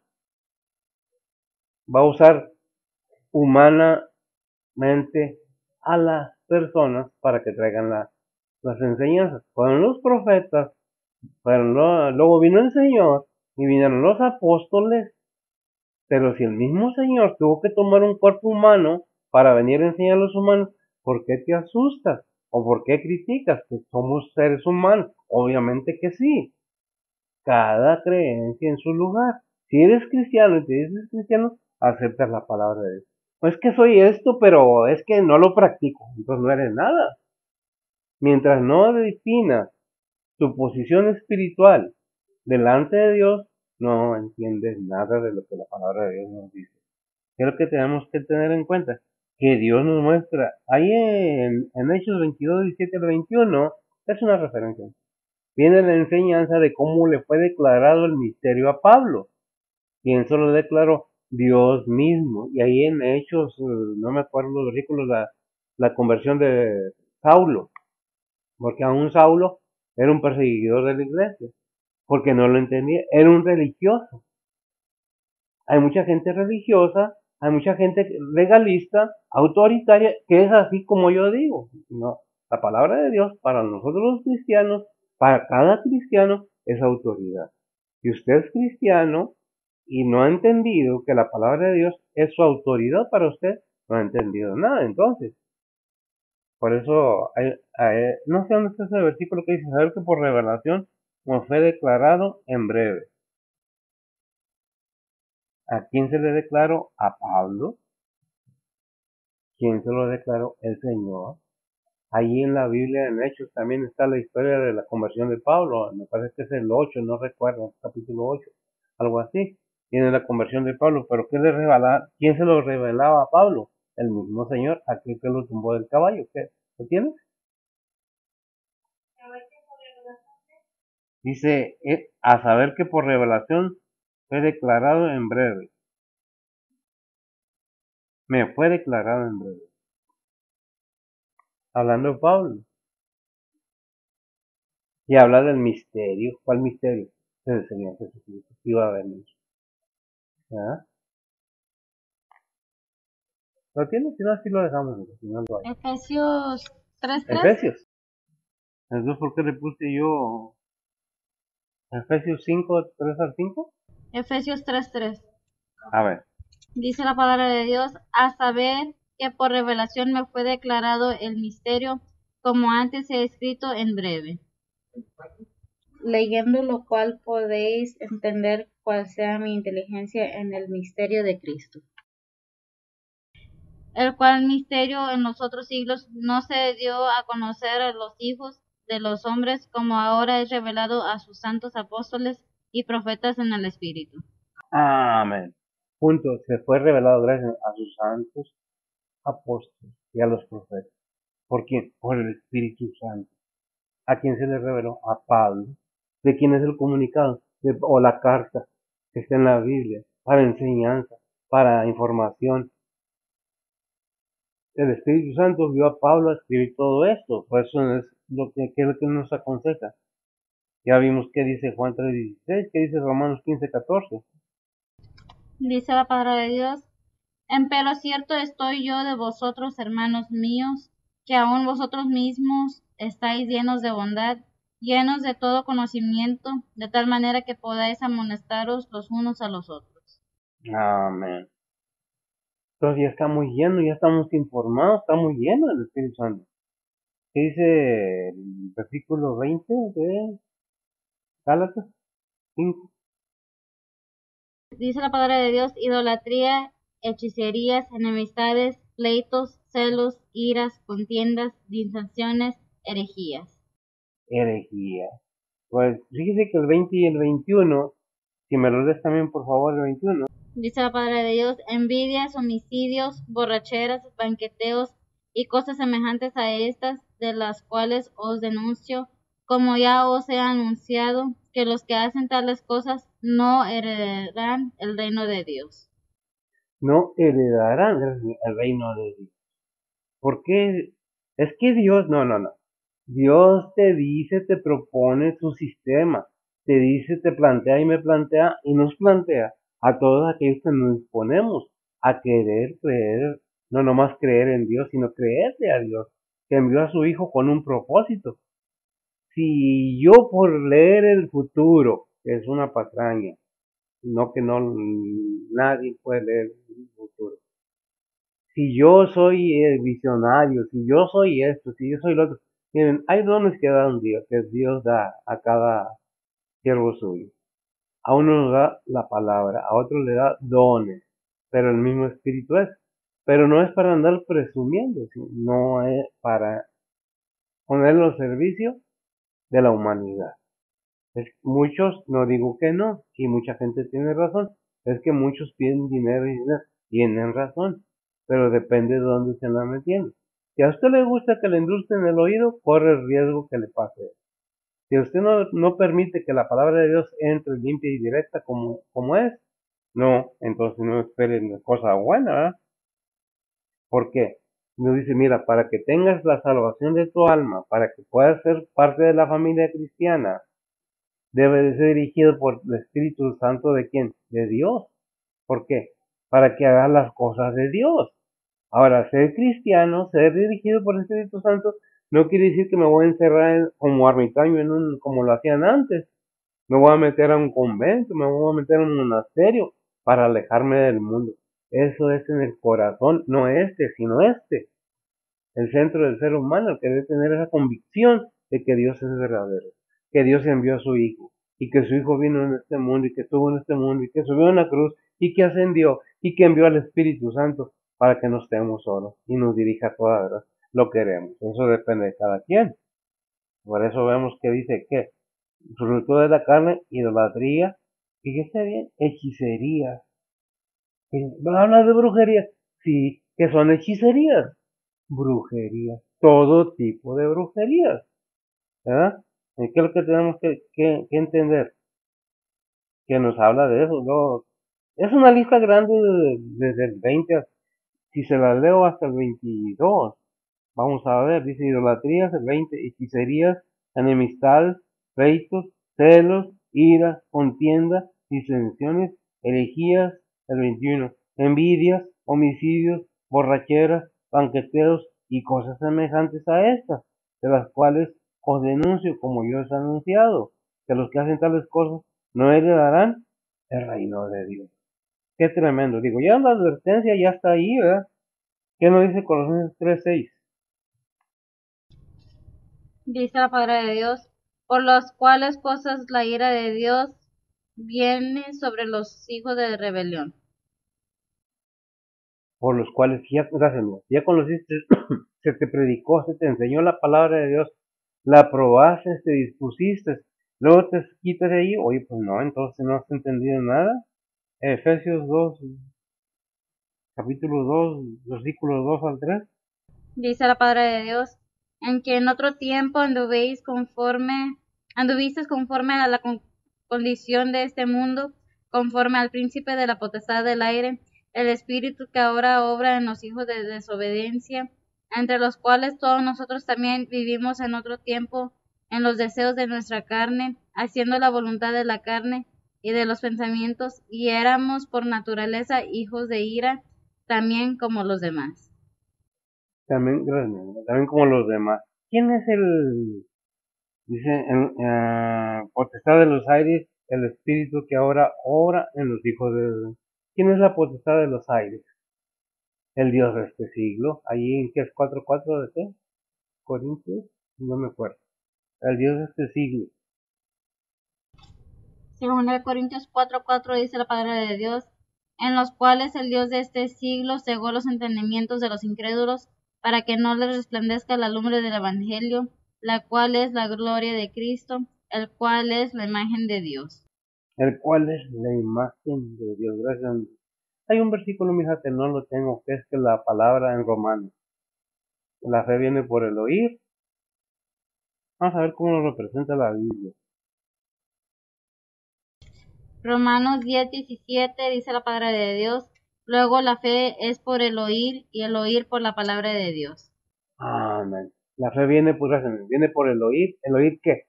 Va a usar humanamente a las personas para que traigan las enseñanzas. Fueron los profetas, luego vino el Señor y vinieron los apóstoles, pero si el mismo Señor tuvo que tomar un cuerpo humano para venir a enseñar a los humanos, ¿por qué te asustas? ¿O por qué criticas que somos seres humanos? Obviamente que sí. Cada creencia en su lugar. Si eres cristiano y te dices cristiano, aceptas la palabra de Dios. No es que soy esto, pero es que no lo practico. Entonces no eres nada. Mientras no definas tu posición espiritual delante de Dios, no entiendes nada de lo que la palabra de Dios nos dice. ¿Qué es lo que tenemos que tener en cuenta? Que Dios nos muestra, ahí en Hechos 22, 17 al 21, es una referencia. Viene la enseñanza de cómo le fue declarado el misterio a Pablo. ¿Quién se lo declaró? Dios mismo. Y ahí en Hechos, no me acuerdo los versículos, la conversión de Saulo. Porque aún Saulo era un perseguidor de la iglesia. Porque no lo entendía. Era un religioso. Hay mucha gente religiosa, hay mucha gente legalista, autoritaria, que es así como yo digo. No, la palabra de Dios para nosotros los cristianos, para cada cristiano, es autoridad. Si usted es cristiano y no ha entendido que la palabra de Dios es su autoridad para usted, no ha entendido nada. Entonces, por eso, no sé dónde está ese versículo que dice, saber que por revelación nos fue declarado en breve. ¿A quién se le declaró? A Pablo. ¿Quién se lo declaró? El Señor. Allí en la Biblia, en Hechos, también está la historia de la conversión de Pablo. Me parece que es el 8, no recuerdo, capítulo 8, algo así. Tiene la conversión de Pablo, pero ¿quién se lo revelaba a Pablo? El mismo Señor, aquel que lo tumbó del caballo. ¿Qué? ¿Lo tienes? Dice, a saber que por revelación fue declarado en breve. Me fue declarado en breve. Hablando de Pablo. Y habla del misterio. ¿Cuál misterio? El Señor Jesucristo que iba a venir. ¿Ah? ¿Lo tienes? Si no, así lo dejamos. Si no lo hay. Efesios 3:3. Efesios. Entonces, ¿por qué le puse yo Efesios 5, 3 al 5? Efesios 3:3. A ver. Dice la palabra de Dios, a saber que por revelación me fue declarado el misterio, como antes he escrito en breve. Leyendo lo cual podéis entender cuál sea mi inteligencia en el misterio de Cristo, el cual misterio en los otros siglos no se dio a conocer a los hijos de los hombres, como ahora es revelado a sus santos apóstoles y profetas en el Espíritu. Amén. Punto. Se fue revelado gracias a sus santos apóstoles y a los profetas. ¿Por quién? Por el Espíritu Santo. ¿A quién se le reveló? A Pablo. ¿De quién es el comunicado? O la carta que está en la Biblia, para enseñanza, para información. El Espíritu Santo vio a Pablo a escribir todo esto, por eso es lo que nos aconseja. Ya vimos qué dice Juan 3:16, qué dice Romanos 15:14. Dice la palabra de Dios, empero cierto estoy yo de vosotros, hermanos míos, que aun vosotros mismos estáis llenos de bondad, llenos de todo conocimiento, de tal manera que podáis amonestaros los unos a los otros. Amén. Entonces ya estamos llenos, ya estamos informados, estamos llenos del Espíritu Santo. ¿Qué dice el versículo 20 de Gálatas 5? Dice la palabra de Dios, idolatría, hechicerías, enemistades, pleitos, celos, iras, contiendas, disensiones, herejías. Herejía. Pues fíjese que el 20 y el 21 Si me lo lees también, por favor, el 21. Dice la palabra de Dios: envidias, homicidios, borracheras, banqueteos y cosas semejantes a estas, de las cuales os denuncio, como ya os he anunciado, que los que hacen tales cosas no heredarán el reino de Dios. No heredarán el reino de Dios. ¿Por qué? Es que Dios, no. Dios te dice, te propone su sistema, te dice, te plantea y me plantea y nos plantea a todos aquellos que nos disponemos a querer creer, no nomás creer en Dios, sino creerle a Dios, que envió a su Hijo con un propósito. Si yo por leer el futuro, que es una patraña, no que no nadie puede leer el futuro. Si yo soy visionario, si yo soy esto, si yo soy lo otro, miren, hay dones que da un Dios, que Dios da a cada siervo suyo. A uno nos da la palabra, a otro le da dones, pero el mismo espíritu es. Pero no es para andar presumiendo, no es para ponerlo al servicio de la humanidad. Muchos, no digo que no, y mucha gente tiene razón, es que muchos piden dinero y dinero, tienen razón, pero depende de dónde se la metiendo. Si a usted le gusta que le endulcen el oído, corre el riesgo que le pase. Si usted no permite que la palabra de Dios entre limpia y directa como es, no, entonces no esperen cosa buena, ¿verdad? ¿Por qué? Nos dice, mira, para que tengas la salvación de tu alma, para que puedas ser parte de la familia cristiana, debe de ser dirigido por el Espíritu Santo ¿de quién? De Dios. ¿Por qué? Para que hagas las cosas de Dios. Ahora, ser cristiano, ser dirigido por el Espíritu Santo, no quiere decir que me voy a encerrar como ermitaño como lo hacían antes. Me voy a meter a un convento, me voy a meter a un monasterio para alejarme del mundo. Eso es en el corazón, no sino el centro del ser humano, el que debe tener esa convicción de que Dios es verdadero, que Dios envió a su Hijo, y que su Hijo vino en este mundo, y que estuvo en este mundo, y que subió en la cruz, y que ascendió, y que envió al Espíritu Santo para que no estemos solos, y nos dirija a toda verdad. Lo queremos, eso depende de cada quien. Por eso vemos que dice que fruto de la carne, idolatría, fíjese bien, hechicería. Habla de brujería, sí, que son hechicerías, brujerías, todo tipo de brujerías, ¿verdad? ¿Qué es lo que tenemos que entender? Que nos habla de eso, ¿no? Es una lista grande desde el 20, si se la leo hasta el 22, vamos a ver, dice idolatrías, el 20, hechicerías, enemistades, pleitos, celos, ira, contienda, disensiones, herejías, el 21, envidias, homicidios, borracheras, banqueteos y cosas semejantes a estas, de las cuales os denuncio como yo os he anunciado, que los que hacen tales cosas no heredarán el reino de Dios. Qué tremendo, digo, ya la advertencia ya está ahí, ¿verdad? ¿Qué nos dice Colosenses 3:6? Dice la palabra de Dios: por las cuales cosas la ira de Dios viene sobre los hijos de rebelión. Por los cuales ya conociste, se te predicó, se te enseñó la palabra de Dios, la aprobaste, te dispusiste, luego te quitas de ahí, oye, pues no, entonces no has entendido nada. Efesios 2, capítulo 2, versículos 2 al 3. Dice la palabra de Dios: en que en otro tiempo anduvisteis conforme a la condición de este mundo, conforme al príncipe de la potestad del aire, el espíritu que ahora obra en los hijos de desobediencia, entre los cuales todos nosotros también vivimos en otro tiempo en los deseos de nuestra carne, haciendo la voluntad de la carne y de los pensamientos, y éramos por naturaleza hijos de ira, también como los demás. También como los demás. ¿Quién es dice, potestad de los aires, el espíritu que ahora obra en los hijos de... ¿Quién es la potestad de los aires? El Dios de este siglo. Ahí en que es 4:4 de qué? Corintios, no me acuerdo. El Dios de este siglo. Según Corintios 4:4 dice la palabra de Dios: en los cuales el Dios de este siglo cegó los entendimientos de los incrédulos, para que no les resplandezca la lumbre del Evangelio, la cual es la gloria de Cristo, el cual es la imagen de Dios. el cual es la imagen de Dios. Gracias. Hay un versículo, mija, que no lo tengo, que es que la palabra en Romanos, la fe viene por el oír. Vamos a ver cómo lo representa la Biblia. Romanos 10:17 dice la palabra de Dios. Luego la fe es por el oír y el oír por la palabra de Dios. Amén. La fe viene por, viene por el oír que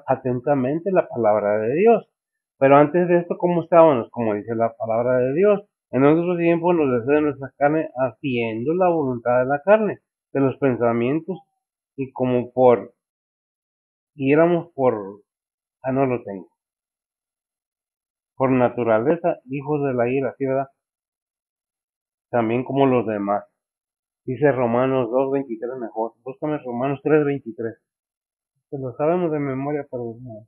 atentamente la palabra de Dios. Pero antes de esto, ¿cómo estábamos? Como dice la palabra de Dios. En otro tiempo nos desea de nuestra carne, haciendo la voluntad de la carne, de los pensamientos, y como y éramos no lo tengo, por naturaleza, hijos de la ira, ¿sí, verdad? También como los demás. Dice Romanos 2:23 mejor. Búscame Romanos 3:23. Pues lo sabemos de memoria, pero no.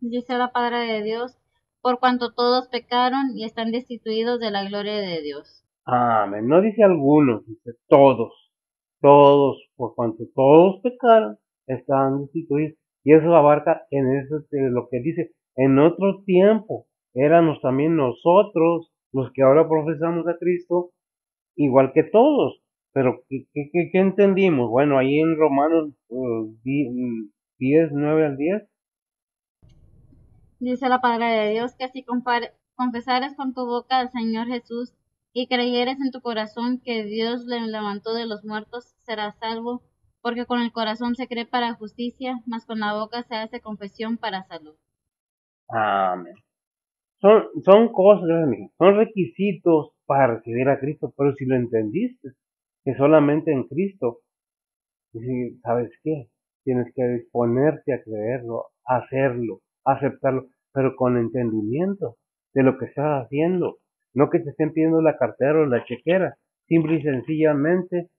Dice la palabra de Dios, por cuanto todos pecaron y están destituidos de la gloria de Dios. Amén. No dice algunos, dice todos. Todos, por cuanto todos pecaron, están destituidos. Y eso abarca en eso lo que dice. En otro tiempo, éramos también nosotros los que ahora profesamos a Cristo, igual que todos. Pero, ¿qué entendimos? Bueno, ahí en Romanos 10, 9 al 10. Dice la palabra de Dios que si confesares con tu boca al Señor Jesús y creyeres en tu corazón que Dios le levantó de los muertos, serás salvo, porque con el corazón se cree para justicia, mas con la boca se hace confesión para salud. Amén. Son cosas, son requisitos para recibir a Cristo, pero si lo entendiste, que solamente en Cristo, y ¿sabes qué? Tienes que disponerte a creerlo, a hacerlo, a aceptarlo, pero con entendimiento de lo que estás haciendo. No que te estén pidiendo la cartera o la chequera, simple y sencillamente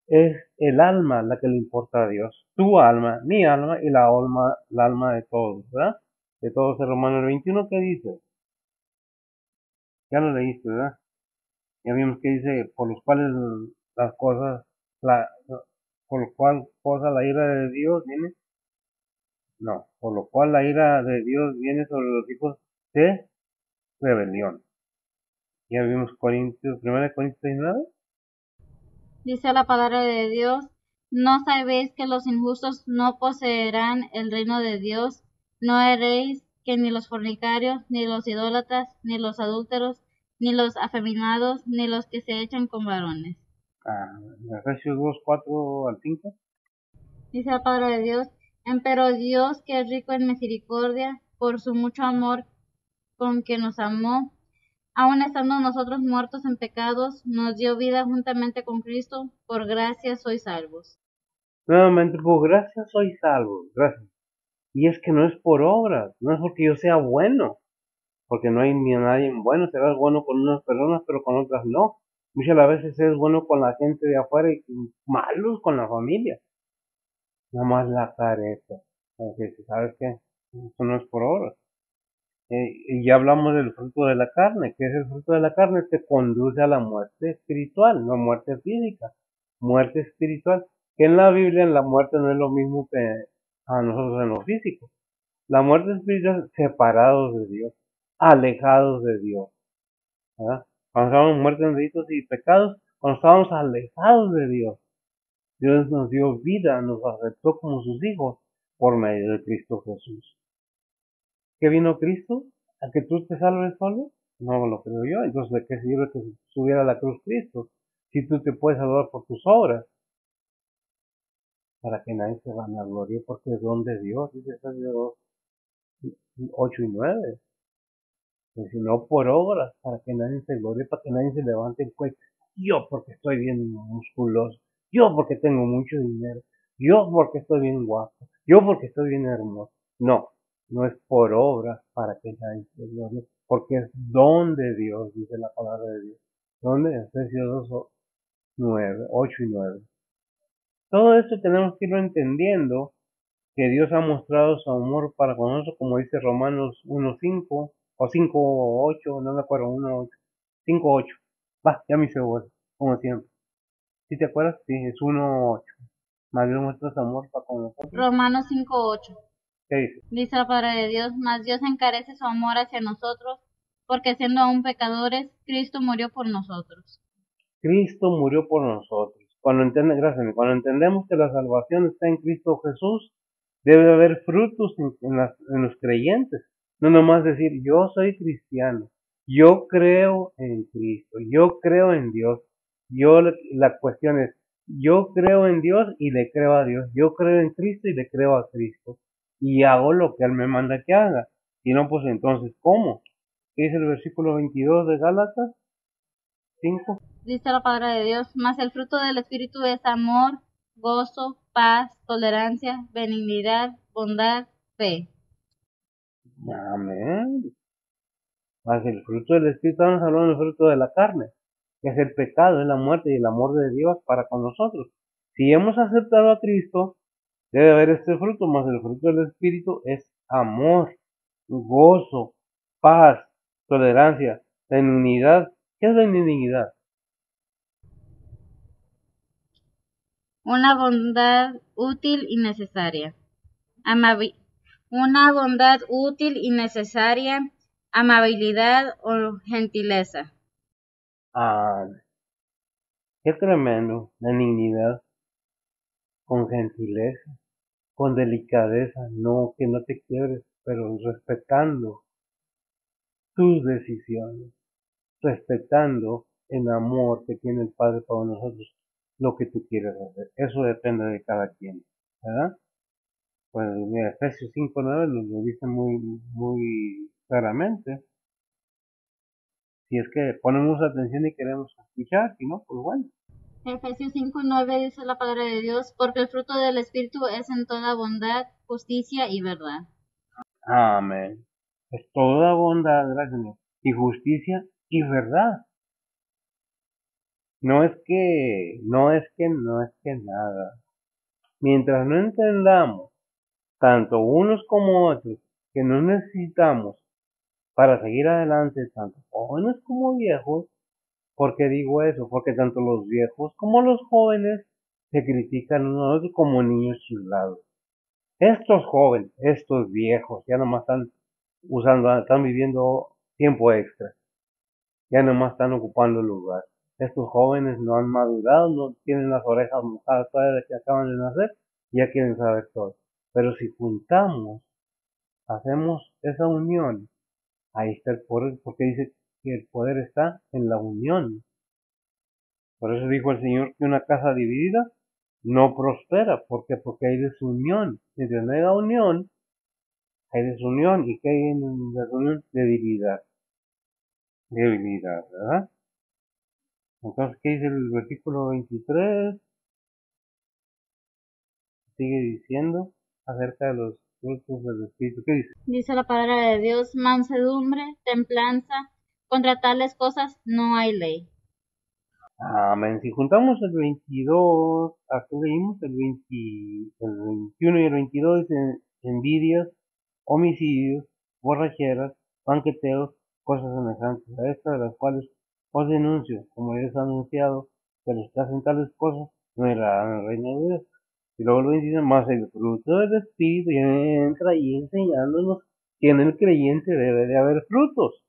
es el alma la que le importa a Dios. Tu alma, mi alma y la alma de todos, ¿verdad? De todos. En Romanos 21, ¿qué dice? Ya lo leíste, ¿verdad? Ya vimos que dice, por los cuales las cosas, la, por lo cual cosa la ira de Dios viene, no, por lo cual la ira de Dios viene sobre los hijos de rebelión. Ya vimos Corintios, 1 Corintios 19. Dice la palabra de Dios, ¿no sabéis que los injustos no poseerán el reino de Dios? ¿No eréis que ni los fornicarios, ni los idólatras, ni los adúlteros, ni los afeminados, ni los que se echan con varones? Efesios 2, 4 al 5. Dice la palabra de Dios, empero Dios, que es rico en misericordia, por su mucho amor con que nos amó, aun estando nosotros muertos en pecados, nos dio vida juntamente con Cristo, por gracia sois salvos. Nuevamente, por gracia soy salvo, gracias. Y es que no es por obras, no es porque yo sea bueno, porque no hay ni nadie bueno. Serás bueno con unas personas, pero con otras no. Muchas las veces es bueno con la gente de afuera y malos con la familia. Nada más la careta. Porque, ¿sabes qué? Eso no es por obras. Y ya hablamos del fruto de la carne. ¿Qué es el fruto de la carne? Te conduce a la muerte espiritual, no muerte física. Muerte espiritual. Que en la Biblia, en la muerte no es lo mismo que a nosotros en lo físico. La muerte espiritual, separados de Dios, alejados de Dios, ¿verdad? Cuando estábamos muertos en delitos y pecados, cuando estábamos alejados de Dios, Dios nos dio vida, nos aceptó como sus hijos por medio de Cristo Jesús. ¿Qué vino Cristo? ¿A que tú te salves solo? No lo creo yo. Entonces, ¿de qué sirve que subiera a la cruz Cristo? Si tú te puedes salvar por tus obras, para que nadie se vanaglorie, porque es don de Dios, dice Efesios 8 y 9. Pues si no por obras, para que nadie se glorie, para que nadie se levante el cuello. Yo porque estoy bien musculoso, yo porque tengo mucho dinero, yo porque estoy bien guapo, yo porque estoy bien hermoso. No, no es por obras para que nadie se glorie, porque es don de Dios, dice la palabra de Dios. ¿Dónde? Efesios 2, 9, 8 y 9. Todo esto tenemos que irlo entendiendo, que Dios ha mostrado su amor para con nosotros, como dice Romanos 1:5 o 5:8, no me acuerdo, 5:8. Va, ya me hice bola, como siempre. ¿Sí te acuerdas? Sí, es 1:8. Más Dios muestra su amor para con nosotros. Romanos 5:8. ¿Qué dice? Dice la palabra de Dios, mas Dios encarece su amor hacia nosotros, porque siendo aún pecadores, Cristo murió por nosotros. Cristo murió por nosotros. Gracias, cuando entendemos que la salvación está en Cristo Jesús, debe haber frutos en los creyentes. No nomás decir, yo soy cristiano, yo creo en Cristo, yo creo en Dios. La cuestión es, yo creo en Dios y le creo a Dios. Yo creo en Cristo y le creo a Cristo. Y hago lo que Él me manda que haga. Si no, pues entonces, ¿cómo? ¿Qué dice el versículo 22 de Gálatas 5? Dice la palabra de Dios, mas el fruto del Espíritu es amor, gozo, paz, tolerancia, benignidad, bondad, fe. Amén. Mas el fruto del Espíritu, estamos hablando del fruto de la carne, que es el pecado, es la muerte y el amor de Dios para con nosotros. Si hemos aceptado a Cristo, debe haber este fruto, mas el fruto del Espíritu es amor, gozo, paz, tolerancia, benignidad. ¿Qué es benignidad? Una bondad útil y necesaria. Una bondad útil y necesaria, amabilidad o gentileza. Ah, qué tremendo, benignidad, con gentileza, con delicadeza, no que no te quiebres, pero respetando tus decisiones, respetando el amor que tiene el Padre para nosotros, lo que tú quieres hacer. Eso depende de cada quien, ¿verdad? Pues mira, Efesios 5:9 nos lo dice muy claramente. Si es que ponemos atención y queremos escuchar, si no, pues bueno. Efesios 5:9 dice la palabra de Dios, porque el fruto del Espíritu es en toda bondad, justicia y verdad. Amén. Es toda bondad, gracias, y justicia y verdad. No es que nada. Mientras no entendamos, tanto unos como otros, que no necesitamos para seguir adelante, tanto jóvenes como viejos. ¿Por qué digo eso? Porque tanto los viejos como los jóvenes se critican unos a otros como niños chiflados. Estos jóvenes, estos viejos, ya nomás están viviendo tiempo extra, ya nomás están ocupando el lugar. Estos jóvenes no han madurado, no tienen las orejas mojadas todavía de que acaban de nacer, ya quieren saber todo. Pero si juntamos, hacemos esa unión, ahí está el poder, porque dice que el poder está en la unión. Por eso dijo el Señor que una casa dividida no prospera. ¿Por qué? Porque hay desunión. Mientras no haya unión, hay desunión. ¿Y qué hay en desunión? Debilidad. Debilidad, ¿verdad? Entonces, ¿qué dice el versículo 23? Sigue diciendo acerca de los frutos del Espíritu. ¿Qué dice? Dice la palabra de Dios, mansedumbre, templanza, contra tales cosas no hay ley. Amén. Si juntamos el 22, aquí leímos el 21 y el 22, dice envidias, homicidios, borracheras, banqueteos, cosas semejantes a estas, de las cuales os denuncio, como ya es anunciado, que los que hacen tales cosas no heredarán el reino de Dios. Y luego lo dice, más el fruto del Espíritu y entra ahí enseñándonos que en el creyente debe de haber frutos.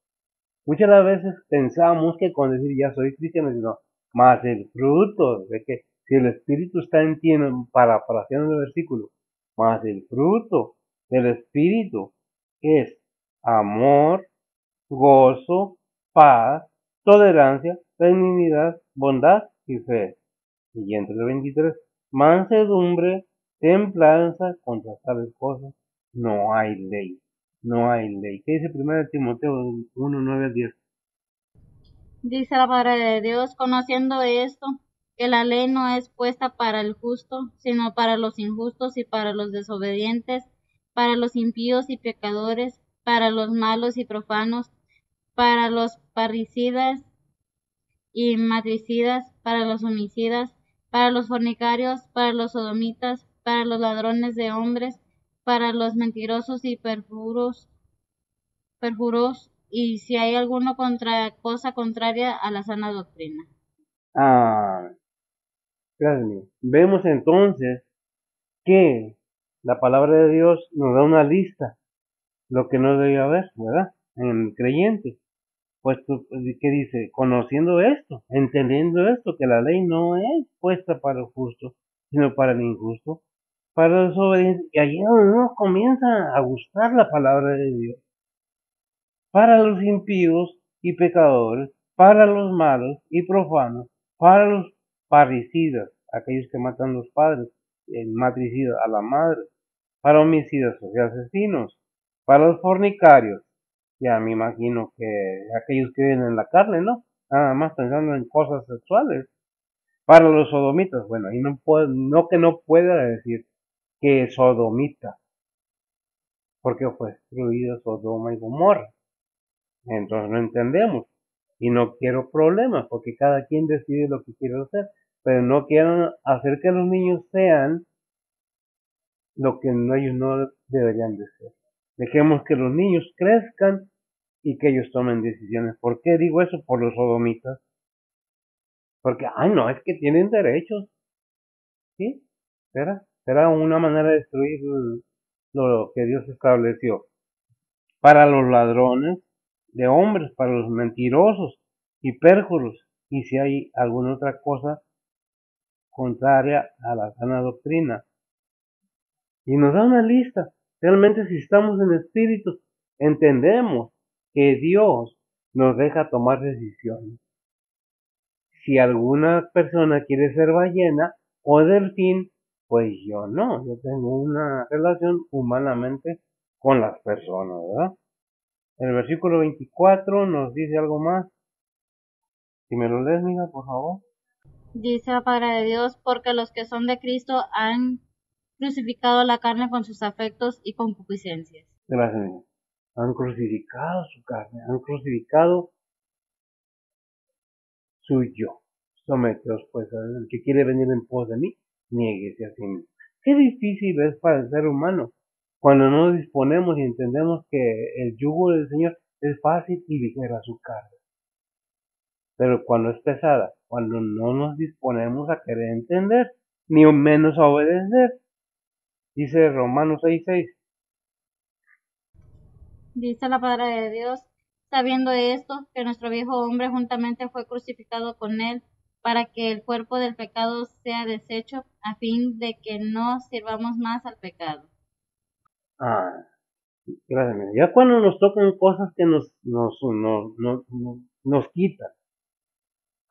Muchas las veces pensamos que con decir ya soy cristiano, sino más el fruto, de que si el Espíritu está en ti, parafraseando el versículo, más el fruto del Espíritu es amor, gozo, paz, tolerancia, benignidad, bondad y fe. Y entre el 23, mansedumbre, templanza, contra tales cosas no hay ley. No hay ley. ¿Qué dice 1 Timoteo 1:9-10? Dice la palabra de Dios, conociendo esto, que la ley no es puesta para el justo, sino para los injustos y para los desobedientes, para los impíos y pecadores, para los malos y profanos, para los parricidas y matricidas, para los homicidas, para los fornicarios, para los sodomitas, para los ladrones de hombres, para los mentirosos y perjuros, y si hay alguna cosa contraria a la sana doctrina. Ah, gracias. Vemos entonces que La palabra de Dios nos da una lista, lo que no debe haber, ¿verdad? En el creyente. Puesto, ¿qué dice? Conociendo esto, entendiendo esto, que la ley no es puesta para el justo, sino para el injusto, para el desobediente. Y allí es donde nos comienza a gustar la palabra de Dios. Para los impíos y pecadores, para los malos y profanos, para los parricidas, aquellos que matan a los padres, el matricida a la madre, para homicidas y asesinos, para los fornicarios, ya me imagino que aquellos que viven en la carne, ¿no? Nada más pensando en cosas sexuales. Para los sodomitas, bueno, ahí no puedo, no que no pueda decir que es sodomita, porque fue destruido Sodoma y Gomorra. Entonces no entendemos. Y no quiero problemas, porque cada quien decide lo que quiere hacer. Pero no quiero hacer que los niños sean lo que ellos no deberían de ser. Dejemos que los niños crezcan y que ellos tomen decisiones. ¿Por qué digo eso? Por los sodomitas. Porque, ay, no, es que tienen derechos. ¿Sí? Será una manera de destruir lo que Dios estableció. Para los ladrones de hombres, para los mentirosos y pérjuros, y si hay alguna otra cosa contraria a la sana doctrina. Y nos da una lista. Realmente si estamos en espíritu, entendemos que Dios nos deja tomar decisiones. Si alguna persona quiere ser ballena o delfín, pues yo no. Yo tengo una relación humanamente con las personas, ¿verdad? El versículo 24 nos dice algo más. Si me lo lees, mija, por favor. Dice la palabra de Dios, porque los que son de Cristo han crucificado la carne con sus afectos y concupiscencias. Gracias, mija. Han crucificado su carne, han crucificado su yo. Someteos, pues, el que quiere venir en pos de mí, niéguese a sí mismo. Qué difícil es para el ser humano cuando no disponemos y entendemos que el yugo del Señor es fácil y ligera su carga. Pero cuando es pesada, cuando no nos disponemos a querer entender, ni menos a obedecer, dice Romanos 6:6. Dice la palabra de Dios, sabiendo esto, que nuestro viejo hombre juntamente fue crucificado con él, para que el cuerpo del pecado sea deshecho, a fin de que no sirvamos más al pecado. Ah, gracias. Ya cuando nos tocan cosas que nos quitan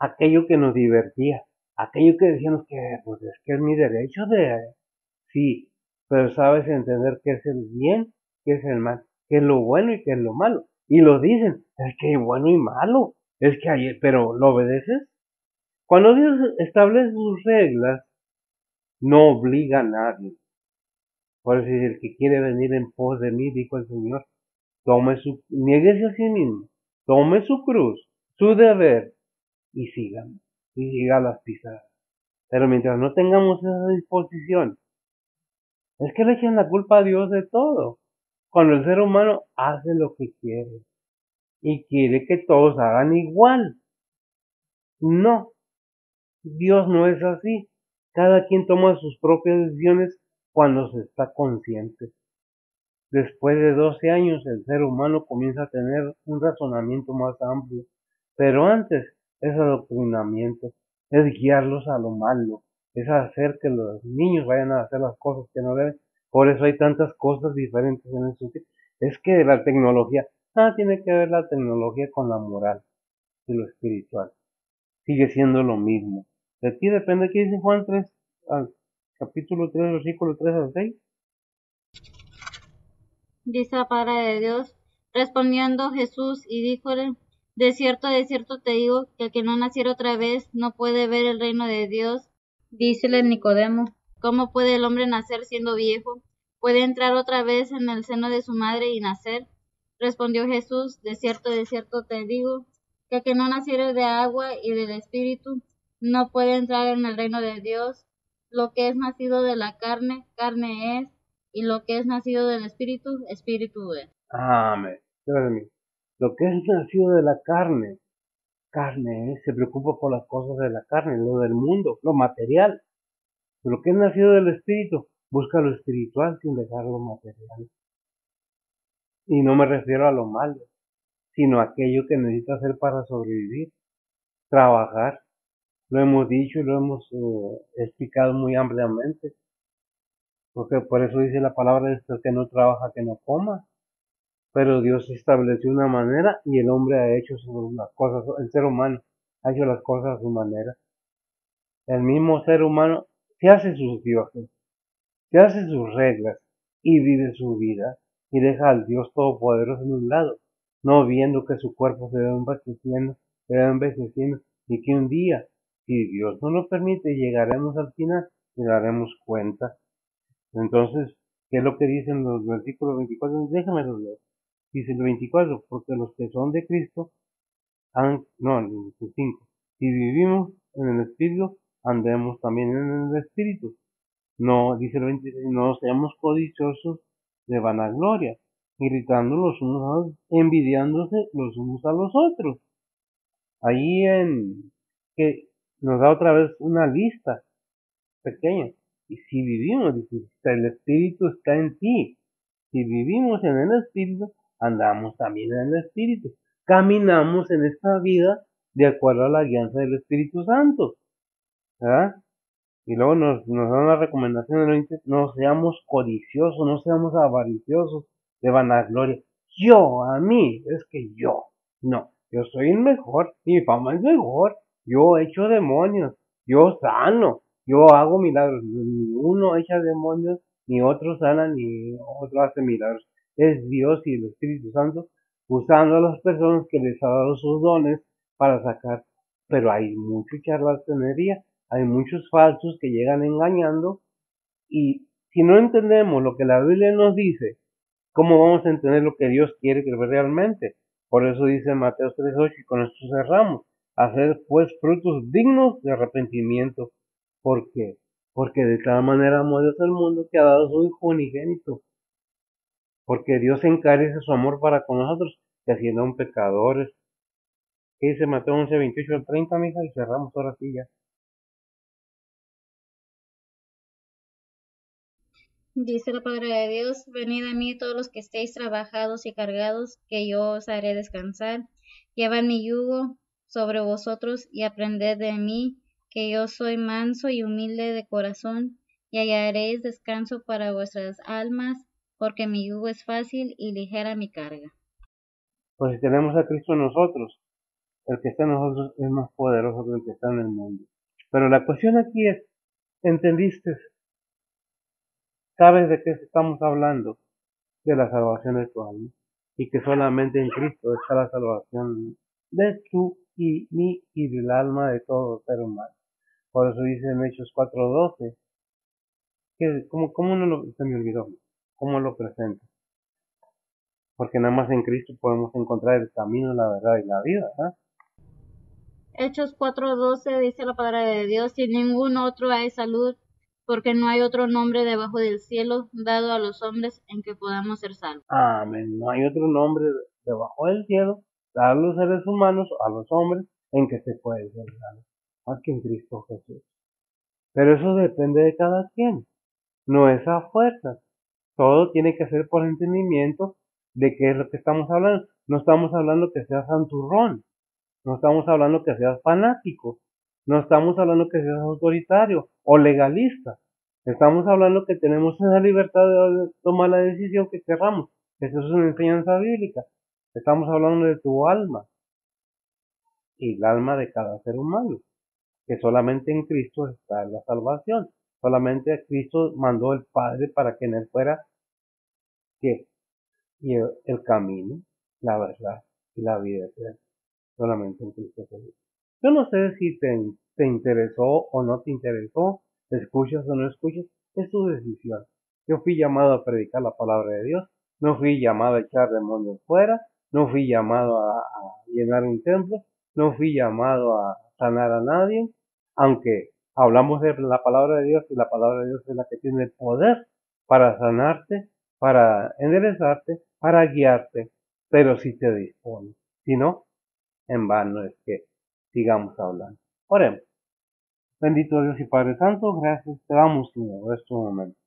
aquello que nos divertía, aquello que decíamos que pues es que es mi derecho de sí, pero sabes entender qué es el bien, qué es el mal, qué es lo bueno y qué es lo malo. Y lo dicen, es que hay bueno y malo, es que hay, pero ¿lo obedeces? Cuando Dios establece sus reglas, no obliga a nadie. Por eso el que quiere venir en pos de mí, dijo el Señor, niéguese a sí mismo, tome su cruz, su deber, y síganme, y siga las pisadas. Pero mientras no tengamos esa disposición, es que le echan la culpa a Dios de todo. Cuando el ser humano hace lo que quiere y quiere que todos hagan igual. No, Dios no es así. Cada quien toma sus propias decisiones cuando se está consciente. Después de 12 años el ser humano comienza a tener un razonamiento más amplio, pero antes es adoctrinamiento, es guiarlos a lo malo, es hacer que los niños vayan a hacer las cosas que no deben. Por eso hay tantas cosas diferentes en el sentido. Es que la tecnología, nada tiene que ver la tecnología con la moral y lo espiritual. Sigue siendo lo mismo. De ti depende qué dice Juan 3, capítulo 3, versículo 3 al 6. Dice la palabra de Dios, respondiendo Jesús y díjole, de cierto te digo, que el que no naciera otra vez no puede ver el reino de Dios. Dícele Nicodemo, ¿cómo puede el hombre nacer siendo viejo? ¿Puede entrar otra vez en el seno de su madre y nacer? Respondió Jesús, de cierto te digo, que el que no naciere de agua y del Espíritu no puede entrar en el reino de Dios. Lo que es nacido de la carne, carne es, y lo que es nacido del Espíritu, Espíritu es. Amén. Lo que es nacido de la carne, carne es, se preocupa por las cosas de la carne, lo del mundo, lo material. Lo que es nacido del Espíritu, Busca lo espiritual sin dejar lo material. Y no me refiero a lo malo, sino a aquello que necesitas hacer para sobrevivir, trabajar. Lo hemos dicho y lo hemos explicado muy ampliamente, porque por eso dice la palabra de Dios, que no trabaja, que no coma. Pero Dios estableció una manera y el hombre ha hecho las cosas, el ser humano ha hecho las cosas a su manera. El mismo ser humano se hace sus dioses, se hace sus reglas y vive su vida y deja al Dios Todopoderoso en un lado, no viendo que su cuerpo se va envejeciendo y que un día, si Dios no lo permite, llegaremos al final y daremos cuenta. Entonces, ¿qué es lo que dicen los versículos 24? Déjame los leer. Dice el 24, porque los que son de Cristo no, el 25. Si vivimos en el Espíritu, andemos también en el Espíritu. No, dice el 26, no seamos codiciosos de vanagloria, irritando los unos a los, envidiándose los unos a los otros. Ahí que nos da otra vez una lista pequeña. Y si vivimos, dice, el Espíritu está en ti. Si vivimos en el Espíritu, andamos también en el Espíritu. Caminamos en esta vida de acuerdo a la guianza del Espíritu Santo. ¿Verdad? Y luego nos dan la recomendación de no seamos codiciosos, no seamos avariciosos de vanagloria. Yo, a mí, es que yo. No, yo soy el mejor, mi fama es mejor. Yo echo demonios, yo sano, yo hago milagros. Ni uno echa demonios, ni otro sana, ni otro hace milagros. Es Dios y el Espíritu Santo usando a las personas que les ha dado sus dones para sacar. Pero hay mucha charlatanería, hay muchos falsos que llegan engañando y si no entendemos lo que la Biblia nos dice, ¿cómo vamos a entender lo que Dios quiere que realmente? Por eso dice Mateo 3:8 y con esto cerramos. Hacer pues frutos dignos de arrepentimiento. ¿Por qué? Porque de tal manera amó Dios al mundo que ha dado su Hijo unigénito. Porque Dios encarece su amor para con nosotros, que siendo aún pecadores. ¿Qué dice Mateo 11:28 al 30, mija? Y cerramos ahora sí ya. Dice la palabra de Dios, venid a mí todos los que estéis trabajados y cargados, que yo os haré descansar. Llevad mi yugo sobre vosotros y aprended de mí, que yo soy manso y humilde de corazón, y hallaréis descanso para vuestras almas, porque mi yugo es fácil y ligera mi carga. Pues si tenemos a Cristo en nosotros, el que está en nosotros es más poderoso que el que está en el mundo. Pero la cuestión aquí es, ¿entendiste? ¿Sabes de qué estamos hablando? De la salvación de tu alma. Y que solamente en Cristo está la salvación de tu y mi y del alma de todo ser humano. Por eso dice en Hechos 4:12, que ¿cómo no lo, se me olvidó? ¿Cómo lo presenta? Porque nada más en Cristo podemos encontrar el camino, la verdad y la vida, ¿verdad? Hechos 4:12 dice la palabra de Dios, y en ningún otro hay salud, porque no hay otro nombre debajo del cielo dado a los hombres en que podamos ser salvos. Amén. No hay otro nombre debajo del cielo, dado a los seres humanos, a los hombres, en que se puede ser salvo, más que en Cristo Jesús. Pero eso depende de cada quien, no es a fuerzas. Todo tiene que ser por entendimiento de qué es lo que estamos hablando. No estamos hablando que seas santurrón, no estamos hablando que seas fanático, no estamos hablando que seas autoritario o legalista. Estamos hablando que tenemos esa libertad de tomar la decisión que queramos. Eso es una enseñanza bíblica. Estamos hablando de tu alma y el alma de cada ser humano, que solamente en Cristo está la salvación. Solamente Cristo mandó el Padre para que en él fuera que y el camino, la verdad y la vida eterna. Solamente en Cristo Jesús. Yo no sé si te interesó o no te interesó, escuchas o no escuchas, es tu decisión. Yo fui llamado a predicar la palabra de Dios, no fui llamado a echar demonios fuera, no fui llamado a llenar un templo, no fui llamado a sanar a nadie, aunque hablamos de la palabra de Dios y la palabra de Dios es la que tiene el poder para sanarte, para enderezarte, para guiarte, pero si te dispones. Si no, en vano es que sigamos hablando. Oremos. Bendito Dios y Padre Santo, gracias te damos, Señor, por estos momentos.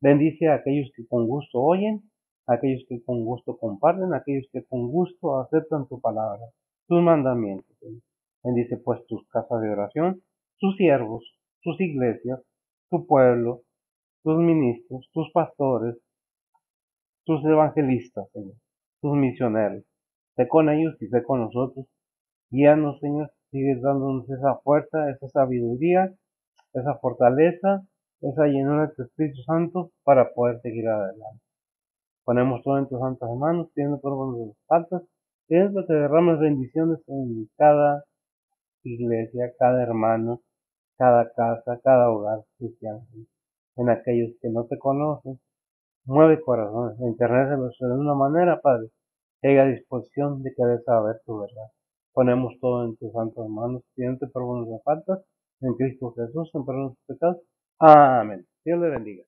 Bendice a aquellos que con gusto oyen, a aquellos que con gusto comparten, a aquellos que con gusto aceptan tu palabra, tus mandamientos, Señor. Bendice pues tus casas de oración, tus siervos, tus iglesias, tu pueblo, tus ministros, tus pastores, tus evangelistas, Señor, tus misioneros. Sé con ellos y sé con nosotros. Guíanos, Señor, sigue dándonos esa fuerza, esa sabiduría, esa fortaleza, esa llenura de tu Espíritu Santo para poder seguir adelante. Ponemos todo en tus santas manos, pidiendo por nuestras faltas, pidiendo que derrames bendiciones en cada iglesia, cada hermano, cada casa, cada hogar cristiano, en aquellos que no te conocen. Mueve corazones, enternecelos de una manera, Padre, que haya disposición de querer saber tu verdad. Ponemos todo en tus santas manos, pidiendo por nuestras faltas, en Cristo Jesús, en perdón de nuestros pecados. Amén. Dios le bendiga.